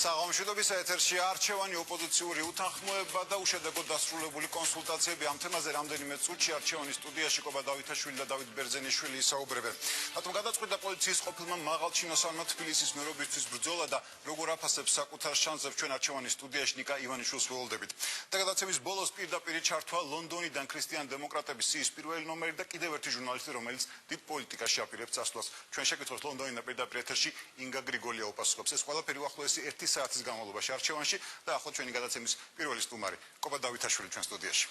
საღამოშიდობის ეთერში არჩევანი ოპოზიციური უთანხმოება და უშედეგოდ დასრულებული კონსულტაციები ამ თემაზე რამდენიმე წუთში არჩევანის სტუდიაში კობა დავითაშვილი და დავით ბერძენიშვილი ისაუბრებენ. რატომ გადაწყვიტა პოლიციის ყოფილმა მაღალჩინოსანმა თბილისის მერობისთვის ბრძოლა და როგორ აფასებს საკუთარ შანსებს ჩვენ არჩევანის სტუდიაში ნიკა ივანიშვილს ველოდებით. და გადაცემის ბოლოს პირდაპირ ჩართვა ლონდონიდან ქრისტიან დემოკრატების სიის პირველი ნომერი და კიდევ ერთი ჟურნალისტი, რომელიც დიდ პოლიტიკაში აპირებს წასვლას. ჩვენ შეკითხვას ლონდონიდან პირდაპირ ეთერში ინგა გრიგოლია უპასუხობს. ეს ყველაფერი უახლოესი 1 საათის განმავლობაში არჩევანში და ახლა ჩვენი გადაცემის პირველი სტუმარი კობა დავითაშვილი ჩვენ სტუდიაში.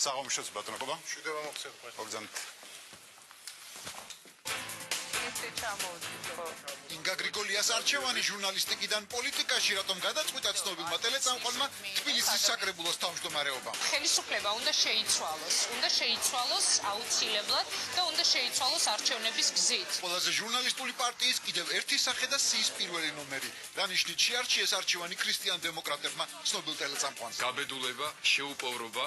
საღამოშიც ბატონო კობა. შვიდება მოხსენებთ. მოგზავნით. ინგა გრიგოლიას არჩევანი ჟურნალისტიკიდან პოლიტიკაში რატომ გადაწყვიტა ცნობილმა ტელეწამყვანმა თბილისის საკრებულოს თავმჯდომარეობამ. ხელისუფლება უნდა შეიცვალოს აუცილებლად და უნდა შეიცვალოს არჩევნების გზით. ყველაზე ჟურნალისტური პარტიის კიდევ ერთი სახე და სიის პირველი ნომერი. რა ნიშნით შეარჩიეს არჩევანი ქრისტიან დემოკრატებმა ცნობილ ტელეწამყვანს. გაბედულება, შეუპოვრობა,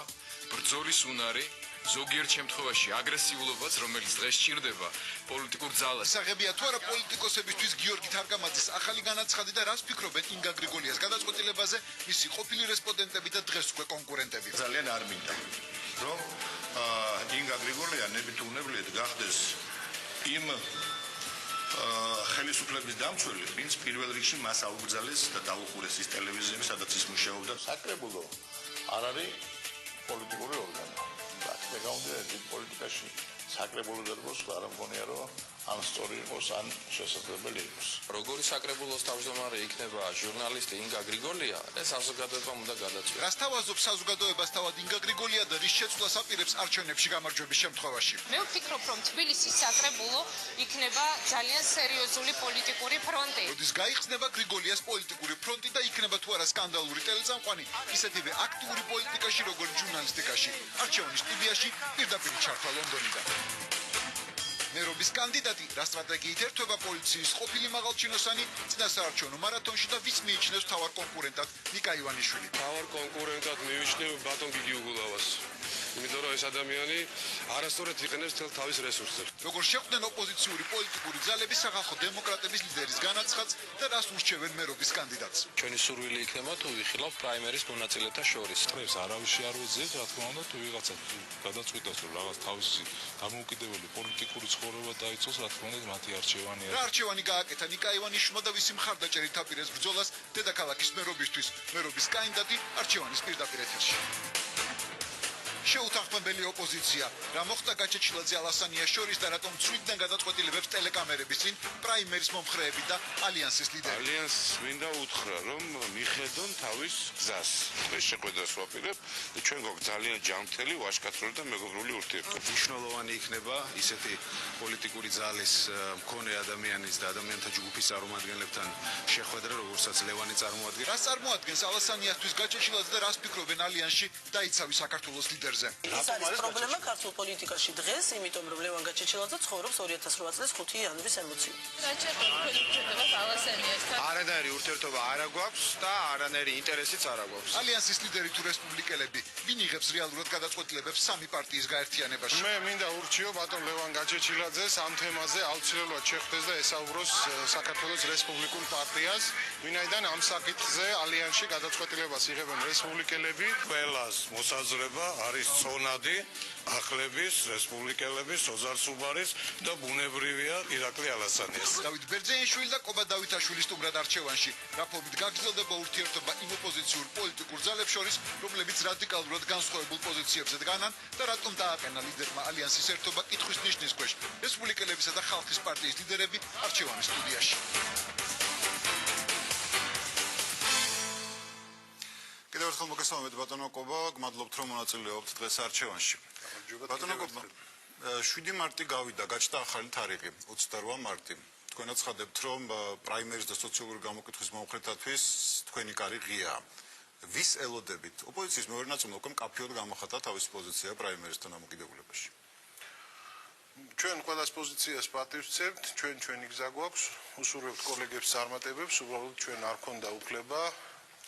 ბრძოლის უნარი, ზოგიერთ შემთხვევაში აგრესიულობაც, რომელიც დღეს სჭირდება პოლიტიკურ ძალას. საღებია თუ არა პოლიტიკოსებისთვის გიორგი თარგამაძის ახალი განაცხადი და რას ფიქრობენ ინგა გრიგოლიას გადაწყვეტილებაზე მისი ყოფილი რესპონდენტები და დღეს უკვე კონკურენტები. ძალიან არ მინდა რომ ინგა გრიგოლია ნებით უნებლიეთ გახდეს იმ ხელისუფლების დამცველი, ვინც პირველ რიგში მას აუგზავნეს და დაუყურეს ის ტელევიზიები, სადაც ის მუშაობდა. საკრებულო არ არის პოლიტიკური ორგანო. და გაუნდიათ პოლიტიკაში საკრებულო დროს არ მგონია რომ ან სწორი იყოს ან შესაძლებელი იყოს. როგორი საკრებულოს თავმჯდომარე იქნება ჟურნალისტი ინგა გრიგოლია, ეს საზოგადოებამ უნდა გადაწყვეტოს. რას თავაზობს საზოგადოებას თავად ინგა გრიგოლია და რის შეცვლას აპირებს არჩევნებში გამარჯვების შემთხვევაში. მე ვფიქრობ, რომ თბილისის საკრებულო იქნება ძალიან სერიოზული პოლიტიკური ფრონტი. როდის გაიხსნება გრიგოლიას პოლიტიკური ფრონტი და იქნება თუ არა სკანდალური ტელეწამყვანი, ისეთივე აქტიური პოლიტიკაში, როგორც ჟურნალისტიკაში. არჩევანის სტუდიაში პირდაპირ ჩართვა ლონდონიდან. მერობის კანდიდატი რა სტრატეგიით ერთვება პოლიციის ყოფილი მაღალჩინოსანი წინასაარჩევნო მარათონში და ვის მიიჩნევს თავარ კონკურენტად ნიკა ივანიშვილი. თავარ კონკურენტად მივიჩნევ ბატონ გიგი უგულავას. იმიტომ რომ ეს ადამიანი არასწორად იყენებს თელ თავის რესურსებს. როგორ შეხვდნენ ოპოზიციური პოლიტიკური ძალები სახალხო დემოკრატების ლიდერის განაცხადს და რას ურჩევენ მერობის კანდიდატს. ჩვენი სურვილი იქნება თუ ვიხილავთ პრაიმერის მონაწილეთა შორის. ეს არავის არ ვეძებს, რა თქმა უნდა, თუ ვიღაცა გადაწყვიტავს რომ რაღაც თავისი დამოუკიდებელი პოლიტიკური ცხოვრება დაიწყოს, რა თქმა უნდა, მათი არჩევანია. რა არჩევანი გააკეთა ნიკა ივანიშვილმა და ვისი მხარდაჭერით აპირებს ბრძოლას დედაქალაქის მერობისთვის. მერობის კანდიდატი არჩევანის პირდაპირ ეთერში. შეუთანხმებელი ოპოზიცია. რა მოხდა გაჩეჩილაძე ალასანიას შორის და რატომ ცვლიდნენ გადაწყვეტილებებს ტელეკამერების წინ პრაიმერის მომხრეები და ალიანსის ლიდერები. ალიანსს მინდა უთხრა, რომ მიხედონ თავის გზას. ეს შეხვედრას ვაპირებ და ჩვენ გვაქვს ძალიან ჯანმრთელი, ვაჟკაცური და მეგობრული ურთიერთობა. მნიშვნელოვანი იქნება ისეთი პოლიტიკური ძალის მქონე ადამიანის და ადამიანთა ჯგუფის წარმომადგენლებთან შეხვედრა, როგორცაც ლევანი წარმოადგენს. რას წარმოადგენს ალასანიასთვის გაჩეჩილაძე და რას ფიქრობენ ალიანსში დაიცავი საქართველოს ლიდერზე. ეს არის პრობლემა ქართულ პოლიტიკაში დღეს, იმიტომ რომ ლევან გაჩეჩილაძე ცხოვრობს 2008 წლის 5 იანვრის ემოციით. არანაირი ურთიერთობა არ აქვს და არანაირი ინტერესიც არ აქვს. ალიანსის ლიდერი თუ რესპუბლიკელები, ვინ იღებს რეალურად გადაწყვეტილებებს სამი პარტიის გაერთიანებაში? მე მინდა ურჩიო ბატონ ლევან გაჩეჩილაძეს ამ თემაზე აუცილებლად შეხვდეს და ესაუბროს საქართველოს რესპუბლიკურ პარტიას, ვინაიდან ამ საკითხზე ალიანსში გადაწყვეტილებას იღებენ რესპუბლიკელები. ყველას მოსაზრება არის წონადი ახლების რესპუბლიკელების ოზარ სუბარის და ბუნებრივია ირაკლი ალასანიას. დავით ბერძენიშვილი და კობა დავითაშვილი სტუმრად არჩევანში. რაფობით გაგრძელდება ურთიერთობა იმ ოპოზიციურ პოლიტიკურ ძალებს შორის, რომლებიც რადიკალურად განსხვავებულ პოზიციებზე დგანან და რატომ დააყენა ლიდერმა ალიანსის ერთობა კითხვის ნიშნის ქვეშ. რესპუბლიკელებისა და ხალხის პარტიის ლიდერები არჩევანის სტუდიაში. კიდევ ერთხელ მოგესალმებით ბატონო კობა, გმადლობთ რომ მონაწილეობთ დღეს არჩევანში. ბატონო კობა, 7 მარტი გავიდა, გაჩნდა ახალი თარიღი, 28 მარტი. თქვენ აცხადებთ რომ პრაიმერის და სოციალური გამოკითხვის მომხრეთათვის თქვენი კარი ღიაა. ვის ელოდებით? ოპოზიციის მეორე ნაწილმა უკვე მკაფიოდ გამოხატა თავისი პოზიცია პრაიმერისთან დამოკიდებულებაში. ჩვენ ყველას პოზიციას პატივს ვცემთ, ჩვენი გზა გვაქვს, უსურვებთ კოლეგებს წარმატებებს, უბრალოდ ჩვენ არ ქონდა უფლება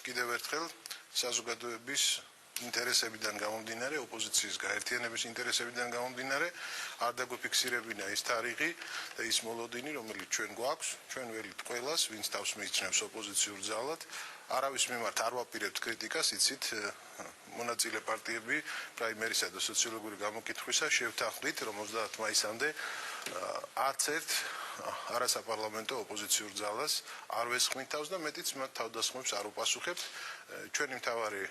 კიდევ ერთხელ საზოგადოების ინტერესებიდან გამომდინარე, ოპოზიციის გაერთიანების ინტერესებიდან გამომდინარე, არ დაგვიფიქსირებინა ის თარიღი და ის მოლოდინი, რომელიც ჩვენ გვაქვს, ჩვენ ველით ყველას, ვინც თავს მიიჩნევს ოპოზიციურ ძალად, არავის მიმართ არ ვაპირებთ კრიტიკას, იცით, მონაწილე პარტიები პრაიმერისა და სოციოლოგიური გამოკითხვისა შევთანხმდით, რომ 30 მაისამდე არც ერთ არასაპარლამენტო ოპოზიციურ ძალას არ ვესხმით თავს და მეტიც მათ თავდასხმებს არ უპასუხებთ. ჩვენი მთავარი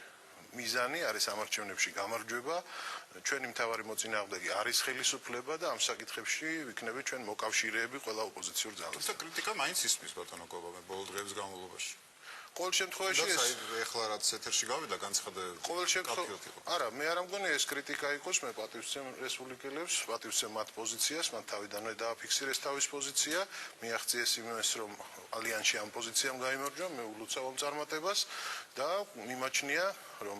მიზანი არის ამარჩევნებში გამარჯვება, ჩვენი მთავარი მოწინააღმდეგე არის ხელისუფლება და ამ საკითხებში ვიქნებით ჩვენ მოკავშირეები ყველა ოპოზიციურ ძალას. თუმცა კრიტიკა მაინც ისმის ბატონო კობაბე ბოლო დღეების განმავლობაში. ყოველ შემთხვევაში ეს ეხლა რაც ეთერში გავიდა განცხადება. ყოველ შემთხვევაში არა, მე არ ამგონი ეს კრიტიკა იყოს, მე პატივცემ რესპუბლიკელებს, პატივცემ მათ პოზიციას, მათ თავიდანვე დააფიქსირეს თავის პოზიცია, მიაღწიეს იმას, რომ ალიანსი ამ პოზიციამ გაიმარჯვა, მე ულოცავ ამ წარმატებას და მიმაჩნია, რომ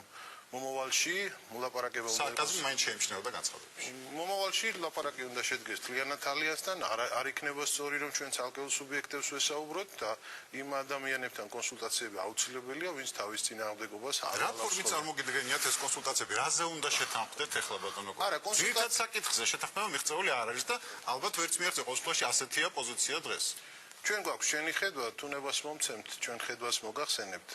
მომავალში მოლაპარაკება უნდა იყოს. საკაზი მაინც შეიმჩნეოდა განცხადებაში. მომავალში ლაპარაკი უნდა შედგეს თლიანად ალიანსთან, არ იქნება სწორი, რომ ჩვენ ცალკეულ სუბიექტებს ვესაუბროთ და იმ ადამიანებთან კონსულტაციები აუცილებელია, ვინც თავის წინააღმდეგობას არ რა ფორმით წარმოგიდგენიათ ეს კონსულტაციები? რაზე უნდა შეთანხმდეთ ახლა ბატონო? არა, კონსულტაციად საკითხზე შეთანხმება მიღწეული არ არის და ალბათ ვერც მიაღწია ყოველთვის ასეთია პოზიცია დღეს. ჩვენ გვაქვს შენი ხედვა, თუნებას მომცემთ, ჩვენ ხედვას მოგახსენებთ.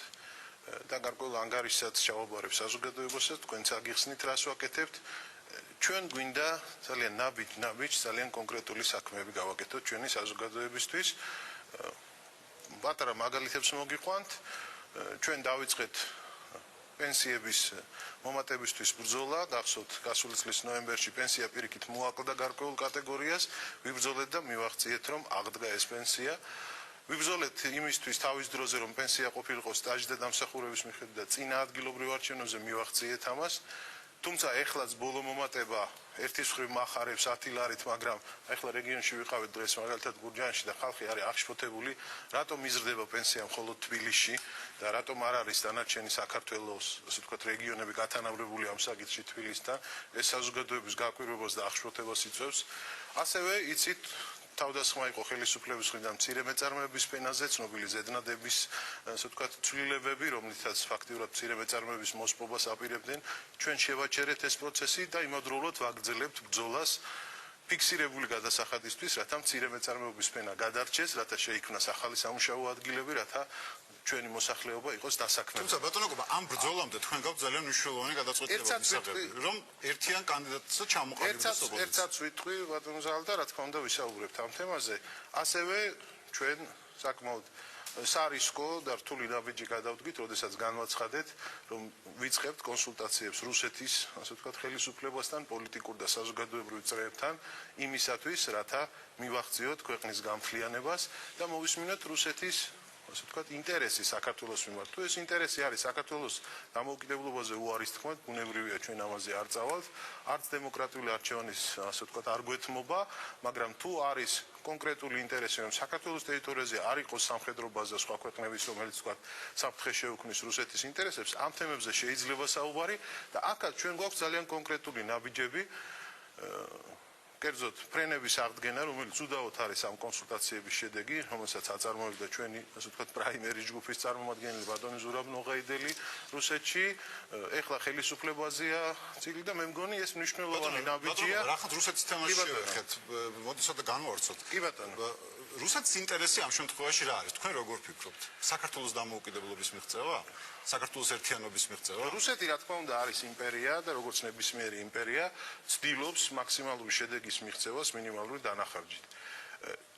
და გარკვეულ ანგარიშსაც ჩავაბარებ საზოგადოებასაც, თქვენც აგიხსნით რას ვაკეთებთ. ჩვენ გვინდა ძალიან ნაბიჯ, ძალიან კონკრეტული საქმეები გავაკეთოთ ჩვენი საზოგადოებისთვის. პატარა მაგალითებს მოგიყვანთ. ჩვენ დავიწყეთ პენსიების მომატებისთვის ბრძოლა, გახსოვთ, გასული წლის ნოემბერში პენსია პირიქით მოაკლდა გარკვეულ კატეგორიას, ვიბრძოლეთ და მივაღწიეთ, რომ აღდგა ეს პენსია. ვიბრძოლეთ იმისთვის თავის დროზე, რომ პენსია ყოფილიყო სტაჟი და დამსახურების მიხედვით და წინა ადგილობრივ არჩევნებზე მივაღწიეთ ამას. თუმცა ეხლაც ბოლო მომატება ერთის მხრივ მახარებს 10 ლარით, მაგრამ ეხლა რეგიონში ვიყავით დღეს მაგალითად გურჯაანში და ხალხი არის აღშფოთებული, რატომ იზრდება პენსია მხოლოდ თბილისში და რატომ არ არის დანარჩენი საქართველოს, ასე ვთქვათ, რეგიონები გათანაბრებული ამ საკითხში თბილისთან. ეს საზოგადოების გაკვირვებას და აღშფოთებას იწვევს. ასევე იცით თავდასხმა იყო ხელისუფლების მხრიდან მცირე მეწარმეების ფენაზე, ცნობილი ზედნადების, ასე ვთქვათ, ცვლილებები, რომლითაც ფაქტიურად მცირე მეწარმეების მოსპობას აპირებდნენ. ჩვენ შევაჩერეთ ეს პროცესი და იმავდროულად ვაგრძელებთ ბრძოლას ფიქსირებული გადასახადისთვის, რათა მცირე მეწარმეობის ფენა გადარჩეს, რათა შეიქმნას ახალი სამუშაო ადგილები, რათა ჩვენი მოსახლეობა იყოს დასაქმებული. თუმცა ბატონო კობა, ამ ბრძოლამდე თქვენ გაქვთ ძალიან მნიშვნელოვანი გადაწყვეტილება მისაღები, რომ ერთიან კანდიდატს ჩამოყალიბდეს ოპოზიცია. ერთსაც ვიტყვი ბატონო ზალ და რა თქმა უნდა ვისაუბრებთ ამ თემაზე. ასევე ჩვენ საკმაოდ სარისკო და რთული ნაბიჯი გადავდგით, როდესაც განვაცხადეთ, რომ ვიწყებთ კონსულტაციებს რუსეთის, ასე ვთქვათ, ხელისუფლებასთან, პოლიტიკურ და საზოგადოებრივ წრეებთან, იმისათვის, რათა მივახციოთ ქვეყნის გამთლიანებას და მოვისმინოთ რუსეთის, ასე ვთქვათ, ინტერესი საქართველოს მიმართ. თუ ეს ინტერესი არის საქართველოს დამოუკიდებლობაზე უარის თქმა, ბუნებრივია ჩვენ ამაზე არ წავალთ, არც დემოკრატიული არჩევანის, ასე ვთქვათ, არ გვეთმობა, მაგრამ თუ არის კონკრეტული ინტერესი, რომ საქართველოს ტერიტორიაზე არ იყოს სამხედრო ბაზა სხვა ქვეყნების, რომელიც ვთქვათ, საფრთხე შეუქმნის რუსეთის ინტერესებს, ამ თემებზე შეიძლება საუბარი და აქაც ჩვენ გვაქვს ძალიან კონკრეტული ნაბიჯები. კერძოდ ფრენების აღდგენა, რომელიც უდაოდ არის ამ კონსულტაციების შედეგი, რომელსაც აწარმოებდა ჩვენი, ასე ვთქვათ, პრაიმერის ჯგუფის წარმომადგენელი ბატონი ზურაბ ნოღაიდელი რუსეთში, ეხლა ხელისუფლებაზეა წილი და მე მგონი ეს მნიშვნელოვანი ნაბიჯია. რახან რუსეთის თემაში შევეხეთ, მოდიცოთ და განვავრცოთ. კი ბატონო. რუსეთის ინტერესი ამ შემთხვევაში რა არის? თქვენ როგორ ფიქრობთ? საქართველოს დამოუკიდებლობის მიღწევა? საქართველოს ერთიანობის მიღწევა? რუსეთი რა თქმა უნდა არის იმპერია და როგორც ნებისმიერი იმპერია ცდილობს მაქსიმალური შედეგის მიღწევას მინიმალური დანახარჯით.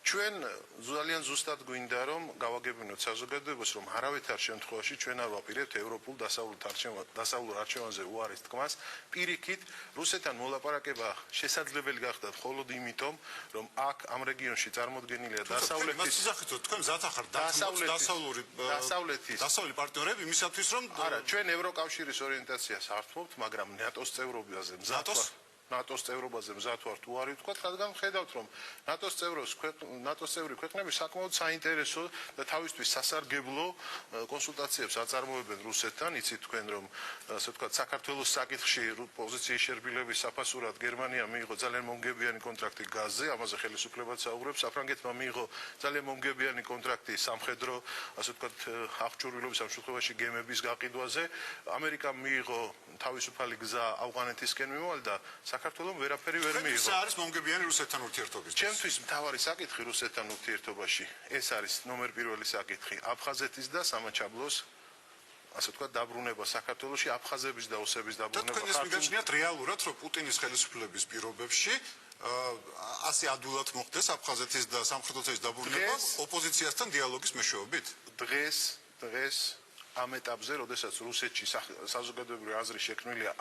ჩვენ ძალიან ზუსტად გვინდა რომ გავაგებინოთ საზოგადოებას რომ არავითარ შემთხვევაში ჩვენ არ ვაპირებთ ევროპულ დასავლურ არჩევანზე უარის თქმას. პირიქით რუსეთთან მოლაპარაკება შესაძლებელი გახდა მხოლოდ იმიტომ რომ აქ ამ რეგიონში წარმოდგენილია დასავლური პარტნიორები იმისათვის რომ არა ჩვენ ევროკავშირის ორიენტაციას ართმობთ, მაგრამ ნატოს წევრობაზე მზად ნატოს წევრობაზე მზად ვართ უარი ვთქვათ, რადგან ხედავთ რომ ნატოს წევრი ქვეყნები საკმაოდ საინტერესო და თავისთვის სასარგებლო კონსულტაციებს აწარმოებენ რუსეთთან. იცით თქვენ რომ ასე ვთქვათ საქართველოს საკითხში პოზიციის შერბილების საფასურად გერმანია მიიღო ძალიან მომგებიანი კონტრაქტი გაზზე, ამაზე ხელისუფლებაც საუბრობს. საფრანგეთმა მიიღო ძალიან მომგებიანი კონტრაქტი სამხედრო, ასე ვთქვათ, აღჭურვილობის ამ შემთხვევაში გემების გაყიდვაზე. ამერიკამ მიიღო თავისუფალი გზა ავღანეთისკენ მიმოვალ და საქართველოს ვერაფერი ვერ მიიღო. ეს არის მომგებიანი რუსეთთან ურთიერთობის. ჩემთვის მთავარი საკითხი რუსეთთან ურთიერთობაში ეს არის ნომერ პირველი საკითხი. აფხაზეთის და სამაჩაბლოს ასე ვთქვათ დაბრუნება საქართველოში, აფხაზების და ოსების დაბრუნება. თქვენ ეს მიგაჩნიათ რეალურად, რომ პუტინის ხელისუფლების პირობებში ასე ადვილად მოხდეს აფხაზეთის და სამხრეთოსეთის დაბრუნება ოპოზიციასთან დიალოგის მეშვეობით? დღეს ამ ეტაპზე, როდესაც რუსეთში საზოგადოებრივი აზრი შექმნილია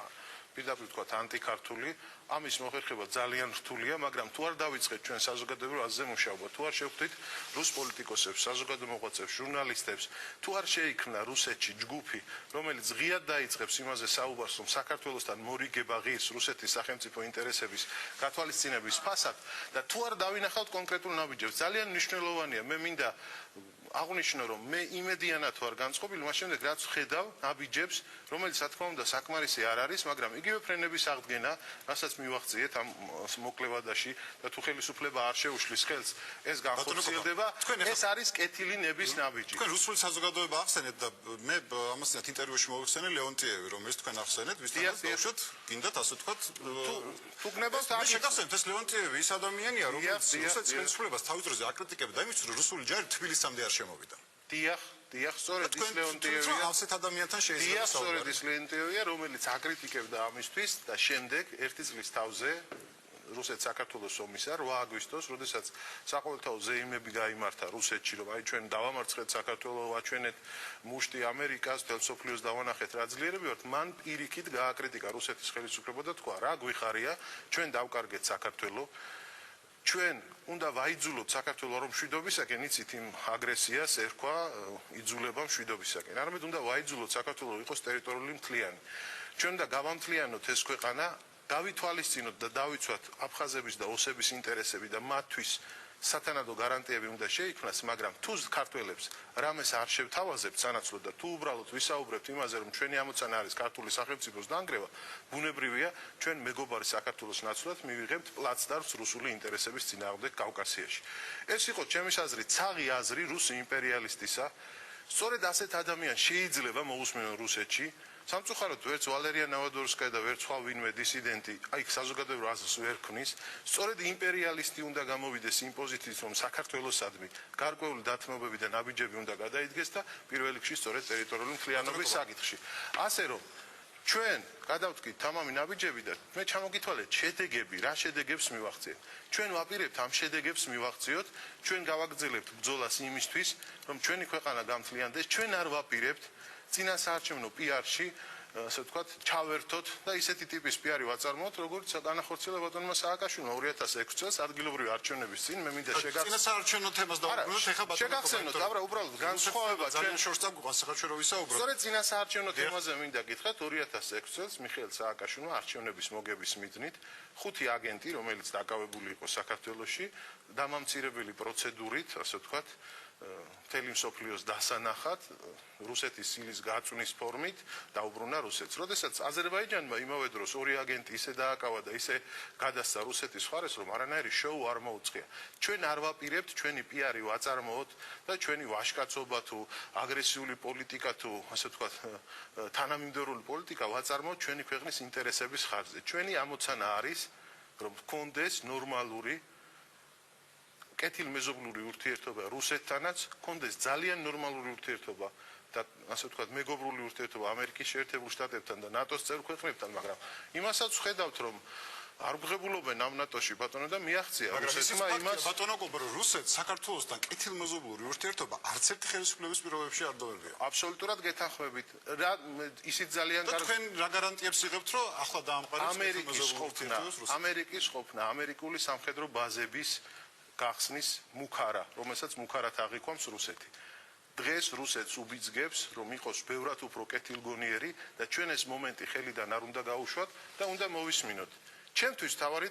პირდაპირ ვთქვათ ანტიქართული, ამის მოხერხება ძალიან რთულია, მაგრამ თუ არ დავიწყეთ ჩვენ საზოგადოებრივ აზრზე მუშაობა, თუ არ შევხვდით რუს პოლიტიკოსებს, საზოგადო მოღვაწეებს, ჟურნალისტებს, თუ არ შეიქმნა რუსეთში ჯგუფი, რომელიც ღიად დაიწყებს იმაზე საუბარს, რომ საქართველოსთან მორიგება ღირს რუსეთის სახელმწიფო ინტერესების გათვალისწინების ფასად და თუ არ დავინახავთ კონკრეტულ ნაბიჯებს, ძალიან მნიშვნელოვანია, მე მინდა აღნიშნო რომ მე იმედიანად ვარ განწყობილი მას შემდეგ რაც ხედავ ნაბიჯებს რომელიც რა თქმა უნდა საკმარისი არ არის მაგრამ იგივე ფრენების აღდგენა რასაც მივახციეთ ამ მოკლევადაში და თუ ხელისუფლება არ შეუშლის ხელს ეს განხორციელდება ეს არის კეთილი ნების ნაბიჯი თქვენ რუსული საზოგადოება ახსენეთ და მე ამასთანავე ინტერვიუში მოვიხსენე ლეონტიევი რომელიც თქვენ ახსენეთ ვისთანაც დავუშვათ გინდათ ასე თქვათ თუ გნებავთ მე შეგახსენეთ ეს ლეონტიევი ის ადამიანია რომელიც რუსეთის ხელისუფლებას თავის დროზე აკრიტიკებდა იმისთვის რომ რუსული ჯარი თბილისამდე არ შემოვიდა. დიახ, სწორედ ის ლეონტიევია. ასეთ ადამიანთან შეიძლება სწორედ ის ლეონტიევია, რომელიც აკრიტიკებდა ამისთვის და შემდეგ ერთი წლის თავზე რუსეთ-საქართველოს ომის 8 აგვისტოს, როდესაც საყოველთაო ზეიმები გაიმართა რუსეთში, რომ აი ჩვენ დავამარცხეთ საქართველოს, ვაჩვენეთ მუშტი ამერიკას, თელსოფლიოს დავანახეთ რა ძლიერები ვართ, მან პირიქით გააკრიტიკა რუსეთის ხელისუფლება და თქვა, რა გვიხარია, ჩვენ დავკარგეთ საქართველოს ჩვენ უნდა ვაიძულოთ საქართველოს რომ მშვიდობისაკენ იცით იმ აგრესიას ერქვა იძულება მშვიდობისაკენ არამედ უნდა ვაიძულოთ საქართველოს იყოს ტერიტორიული მთლიანი ჩვენ უნდა გავამთლიანოთ ეს ქვეყანა გავითვალისწინოთ და დავიცვათ აფხაზების და ოსების ინტერესები და მათთვის სათანადო გარანტიები უნდა შეიქმნას, მაგრამ თუ ქართველებს რამეს არ შევთავაზებთ სანაცვლოდ და თუ უბრალოდ ვისაუბრებთ იმაზე, რომ ჩვენი ამოცანა არის ქართული სახელმწიფოს დანგრევა, ბუნებრივია, ჩვენ მეგობარი საქართველოს ნაცვლად მივიღებთ პლაცდარმს რუსული ინტერესების წინააღმდეგ კავკასიაში. ეს იყო ჩემის აზრით ცაღი აზრი რუს იმპერიალისტისა. სწორედ ასეთ ადამიანს შეიძლება მოусმინონ რუსეთში. სამწუხაროდ ვერც ვალერია ნავადორსკაია და ვერც სხვა ვინმე დისიდენტი აი საზოგადოებრივ აზრს ვერ ქმნის სწორედ იმპერიალისტი უნდა გამოვიდეს იმ პოზიციით რომ საქართველოსადმი გარკვეული დათმობები და ნაბიჯები უნდა გადაიდგეს და პირველ რიგში სწორედ ტერიტორიული მთლიანობის საკითხში ასე რომ ჩვენ გადავთქვით თამამი ნაბიჯები და მე ჩამოგითვალეთ შედეგები რა შედეგებს მივახციეთ ჩვენ ვაპირებთ ამ შედეგებს მივახციოთ ჩვენ გავაგრძელებთ ბრძოლას იმისთვის რომ ჩვენი ქვეყანა გამთლიანდეს ჩვენ არ ვაპირებთ წინასაარჩევნო PR-ში, ასე ვთქვათ, ჩავერთოთ და ისეთი ტიპის PR-ი ვაწარმოოთ, როგორც განახორციელა ბატონმა სააკაშვილმა 2006 წელს ადგილობრივი არჩევნების წინ, მე მინდა წინასაარჩევნო თემას დავუბრუნოთ, ეხლა ბატონო შეგახსენოთ, აბრა უბრალოდ განსხვავება ძალიან შორს წამყვანს საერთოდ ვისაუბროთ. სწორედ წინასაარჩევნო თემაზე მინდა გითხრათ 2006 წელს მიხეილ სააკაშვილმა არჩევნების მოგების მიზნით 5 აგენტი, რომელიც დაკავებული იყო საქართველოში, დამამცირებელი პროცედურით, ასე ვთქვათ, მთელი მსოფლიოს დასანახად რუსეთის სილის გაწვნის ფორმით დაუბრუნა რუსეთს. როდესაც აზერბაიჯანმა იმავე დროს 2 აგენტი ისე დააკავა და ისე გადასცა რუსეთის მხარეს, რომ არანაირი შოუ არ მოუწია. ჩვენ არ ვაპირებთ ჩვენი PR-ი ვაწარმოოთ და ჩვენი ვაშკაცობა თუ აგრესიული პოლიტიკა თუ ასე ვთქვათ თანამიმდევრული პოლიტიკა ვაწარმოოთ ჩვენი ქვეყნის ინტერესების ხარჯზე. ჩვენი ამოცანა არის, რომ გქონდეს ნორმალური კეთილმეზობლური ურთიერთობა რუსეთთანაც, გქონდეს ძალიან ნორმალური ურთიერთობა და ასე ვთქვათ მეგობრული ურთიერთობა ამერიკის შეერთებულ შტატებთან და ნატოს წევრ ქვეყნებთან, მაგრამ იმასაც ვხედავთ, რომ არ გვღებულობენ ამ ნატოში ბატონო და მიაღწია რუსეთმა იმას ბატონო გობრო რუსეთს საქართველოსთან კეთილმეზობლური ურთიერთობა არც ერთი ხელისუფლების პირობებში არ დაერგია. აბსოლუტურად გეთანხმებით. ისიც ძალიან კარგი. თქვენ რა გარანტიებს იღებთ, რომ ახლა დაამყარებს ამერიკის ყოფნა, ამერიკული სამხედრო ბაზების გახსნის მუქარა, რომელსაც მუქარად აღიქვამს რუსეთი. დღეს რუსეთს უბიძგებს, რომ იყოს ბევრად უფრო კეთილგონიერი და ჩვენ ეს მომენტი ხელიდან არ უნდა გაუშვათ და უნდა მოვისმინოთ. ჩემთვის თავარი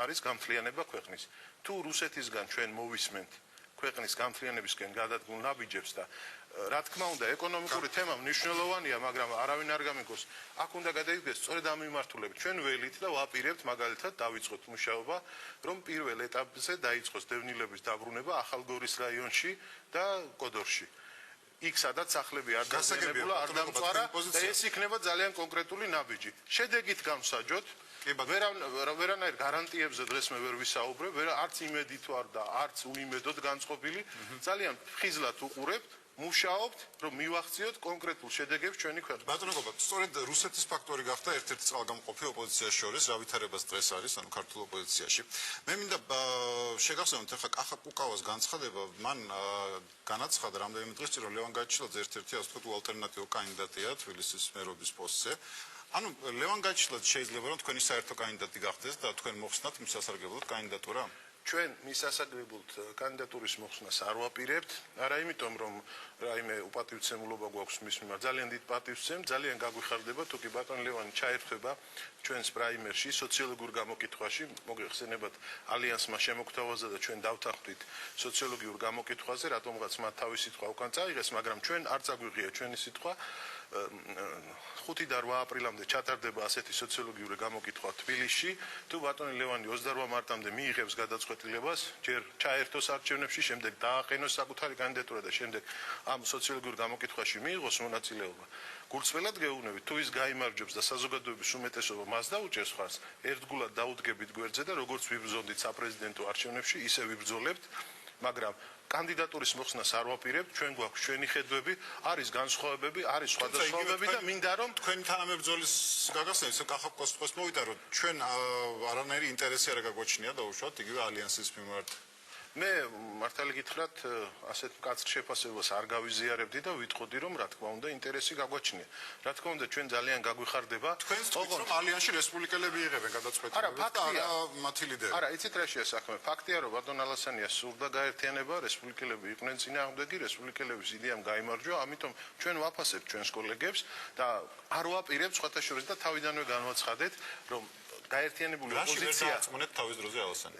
არის გამთლიანება ქვეყნის. თუ რუსეთისგან ჩვენ მოვისმენთ ქვეყნის გამთლიანებისკენ გადადგმულ ნაბიჯებს და რა თქმა უნდა ეკონომიკური თემა მნიშვნელოვანია, მაგრამ არავინ არ გამიგოს. აქ უნდა გადაიდგეს სწორედ ამ მიმართულებით. ჩვენ ველით და ვაპირებთ მაგალითად დავიწყოთ მუშაობა, რომ პირველ ეტაპზე დაიწყოს დევნილების დაბრუნება ახალგორის რაიონში და კოდორში. იქ სადაც სახლები არ დაზიანებულა, არ დამწვარა და ეს იქნება ძალიან კონკრეტული ნაბიჯი. შედეგით გამსაჯოთ ვერანაირ გარანტიებზე დღეს მე ვერ ვისაუბრებ, არც იმედით ვარ და არც უიმედოდ განწყობილი, ძალიან ხიზლად უყურებთ, მუშაობთ, რომ მივახციოთ კონკრეტულ შედეგებს ჩვენი ქვეყნით. ბატონო გოგო, სწორედ რუსეთის ფაქტორი გახდა ერთ-ერთი წყალგამყოფი ოპოზიციაში შორის, რა ვითარებას დღეს არის, ანუ ქართულ ოპოზიციაში. მე მინდა შეგახსენოთ ახლა კახა კუკავას განცხადება, მან განაცხადა რამდენიმე დღეს წინ, რომ ლევან გაჩილაძე ერთ-ერთი ასე ვთქვათ ალტერნატიულ კანდიდატია თბილისის მერობის პოსტზე. ანუ ლევან გაჩილაძე შეიძლება რომ თქვენი საერთო კანდიდატი გახდეს და თქვენ მოხსნათ მის სასარგებლოდ კანდიდატურა? ჩვენ მის სასარგებლოდ კანდიდატურის მოხსნას არ ვაპირებთ, არა იმიტომ რომ რაიმე უპატივცემულობა გვაქვს მის მიმართ, ძალიან დიდ პატივს ვცემ, ძალიან გაგვიხარდება თუ კი ბატონ ლევანი ჩაერთვება ჩვენს პრაიმერში სოციოლოგიურ გამოკითხვაში, მოგეხსენებათ ალიანსმა შემოგთავაზა და ჩვენ დავთანხმდით სოციოლოგიურ გამოკითხვაზე, რატომღაც მათ თავისი სიტყვა უკან წაიღეს, მაგრამ ჩვენ არ წაგვიღია ჩვენი სიტყვა. 5 და 8 აპრილამდე ჩატარდება ასეთი სოციოლოგიური გამოკითხვა თბილისში. თუ ბატონი ლევანი 28 მარტამდე მიიღებს გადაწყვეტილებას, ჯერ ჩაერთოს არჩევნებში, შემდეგ დააყენოს საკუთარი კანდიდატურა და შემდეგ ამ სოციოლოგიურ გამოკითხვაში მიიღოს მონაწილეობა. გულწრფელად გეუბნებით, თუ ის გაიმარჯვებს და საზოგადოების უმეტესობა მას დაუჭერს ხარს, ერთგულად დაუდგებით გვერდზე და როგორც ვიბრძოლდით საპრეზიდენტო არჩევნებში, ისე ვიბრძოლებთ, მაგრამ კანდიდატურის მოხსნას არ ვაპირებთ, ჩვენ გვაქვს ჩვენი ხედვები, არის განსხვავებები, არის სხვადასხვაობები და მინდა რომ თქვენი თანამებრძოლის გაგახსენეთ, კახა კუკას მოვიდა, რომ ჩვენ არანაირი ინტერესი არ გაგვაჩნია დაუშვათ იგივე ალიანსის მიმართ. მე მართალი გითხრათ, ასეთ მკაცრ შეფასებას არ გავიზიარებდი და ვიტყოდი, რომ რა თქმა უნდა ინტერესი გაგვაჩნია. რა თქმა უნდა ჩვენ ძალიან გაგვიხარდება. თქვენს თქმით, რომ ალიანსში რესპუბლიკელები იღებენ გადაწყვეტილებას და არა მათი ლიდერი. არა, იცით რა შეასახმე? ფაქტია, რომ ბატონ ალასანია სურდა გაერთიანება, რესპუბლიკელები იყვნენ წინააღმდეგი, რესპუბლიკელების იდეამ გაიმარჯვა, ამიტომ ჩვენ ვაფასებთ ჩვენს კოლეგებს და არ ვაპირებთ სხვათა შორის და თავიდანვე განვაცხადეთ, რომ გაერთიანებული ოპოზიცია რაშიც თავის დროზე ალასანი.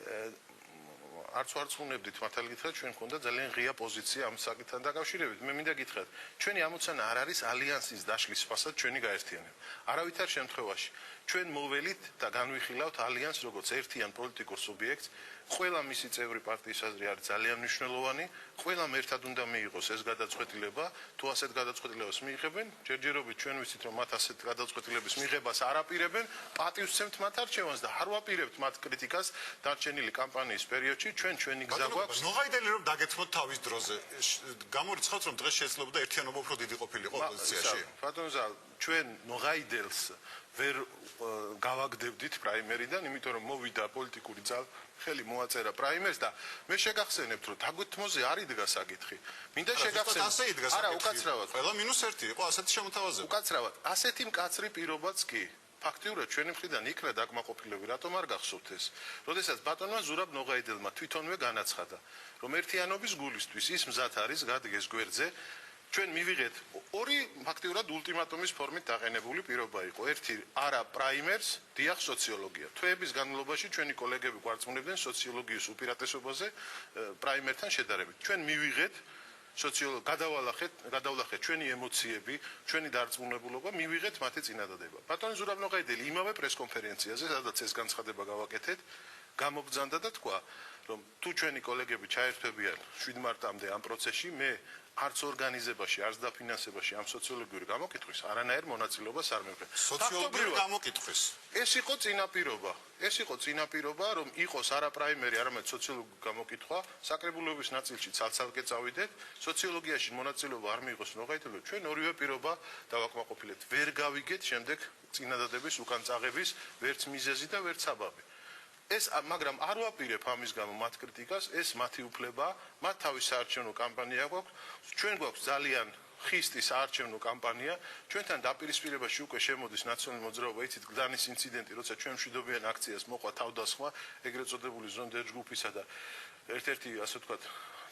არც ვარწმუნებდით მართალი გითხრათ, ჩვენ ქონდა ძალიან ღია პოზიცია ამ საკითხთან დაკავშირებით. მე მინდა გითხრათ, ჩვენი ამოცანა არ არის ალიანსის დაშლის ფასად ჩვენი გაერთიანება. არავითარ შემთხვევაში ჩვენ მოველით და განვიხილავთ ალიანს როგორც ერთიან პოლიტიკურ სუბიექტს. ყველა მისი წევრი პარტიის აზრი არის ძალიან მნიშვნელოვანი. ყველამ ერთად უნდა მიიღოს ეს გადაწყვეტილება. თუ ასეთ გადაწყვეტილებას მიიღებენ, ჯერჯერობით ჩვენ ვიცით, რომ მათ ასეთ გადაწყვეტილების მიღებას არ აპირებენ, პატივს ვცემთ მათ არჩევანს და არ ვაპირებთ მათ კრიტიკას დარჩენილი კამპანიის პერიოდში. ჩვენ ჩვენი გზა გვაქვს. ნოღაიდელი რომ დაგეთმოთ თავის დროზე. გამორიცხავთ რომ დღეს შესაძლოა ერთიანობა უფრო დიდი ყოფილიყო ოპოზიციაში. ბატონ ზალ, ჩვენ ნოღაიდელს ვერ გავაგდებდით პრაიმერიდან, იმიტომ რომ მოვიდა პოლიტიკური ძალა, ხელი მოაწერა პრაიმერს და მე შეგახსენებთ, რომ დაგვითმოზე არ იდგა საკითხი. მინდა შეგახსენოთ. ასე იდგა საკითხი. არა, უკაცრავად. ყველა -1 იყო ასეთი შემოთავაზება. უკაცრავად. ასეთი მკაცრი პირობაც კი ფაქტიურად ჩვენი მხრიდან იქნა დაკმაყოფილებული, რატომ არ გახსოვთ ეს? როდესაც ბატონმა ზურაბ ნოღაიდელმა თვითონვე განაცხადა, რომ ერთიანობის გულისთვის ის მზად არის გადგეს გვერდზე, ჩვენ მივიღეთ ორი ფაქტიურად ულტიმატუმის ფორმით დაყენებული პირობა იყო. ერთი არა პრაიმერს, დიახ სოციოლოგია. თვეების განმავლობაში ჩვენი კოლეგები გვარწმუნებდნენ სოციოლოგიის უპირატესობაზე პრაიმერთან შედარებით. ჩვენ მივიღეთ გადავლახეთ ჩვენი ემოციები, ჩვენი დარწმუნებულობა, მივიღეთ მათი წინადადება. ბატონი ზურაბ ნოღაიდელი იმავე პრესკონფერენციაზე, სადაც ეს განცხადება გავაკეთეთ, გამოგბრძანდა და თქვა, რომ თუ ჩვენი კოლეგები ჩაერთვებიან 7 მარტამდე ამ პროცესში, მე არც ორგანიზებაში, არც დაფინანსებაში ამ სოციოლოგიური გამოკითხვის არანაირ მონაწილეობას არ მივიღებ. სოციოლოგიური გამოკითხვის. ეს იყო წინაპირობა, რომ იყოს არა პრაიმერი, არამედ სოციოლოგიური გამოკითხვა, საკრებულოების ნაწილში ცალ-ცალკე წავიდეთ, სოციოლოგიაში მონაწილეობა არ მიიღოს ნოღაიდელო, ჩვენ ორივე პირობა დავაკმაყოფილეთ. ვერ გავიგეთ შემდეგ წინადადების უკან წაღების ვერც მიზეზი და ვერც საბაბი. მაგრამ არ ვაპირებ ამის გამო მათ კრიტიკას, ეს მათი უფლებაა, მათ თავის საარჩევნო კამპანია გვაქვს, ჩვენ გვაქვს ძალიან ხისტი საარჩევნო კამპანია, ჩვენთან დაპირისპირებაში უკვე შემოდის ნაციონალური მოძრაობა, იცით გლანის ინციდენტი, როცა ჩვენ მშვიდობიან აქციას მოყვა თავდასხმა, ეგრეთ წოდებული ზონდერჯ ჯგუფისა და ერთ-ერთი, ასე ვთქვათ,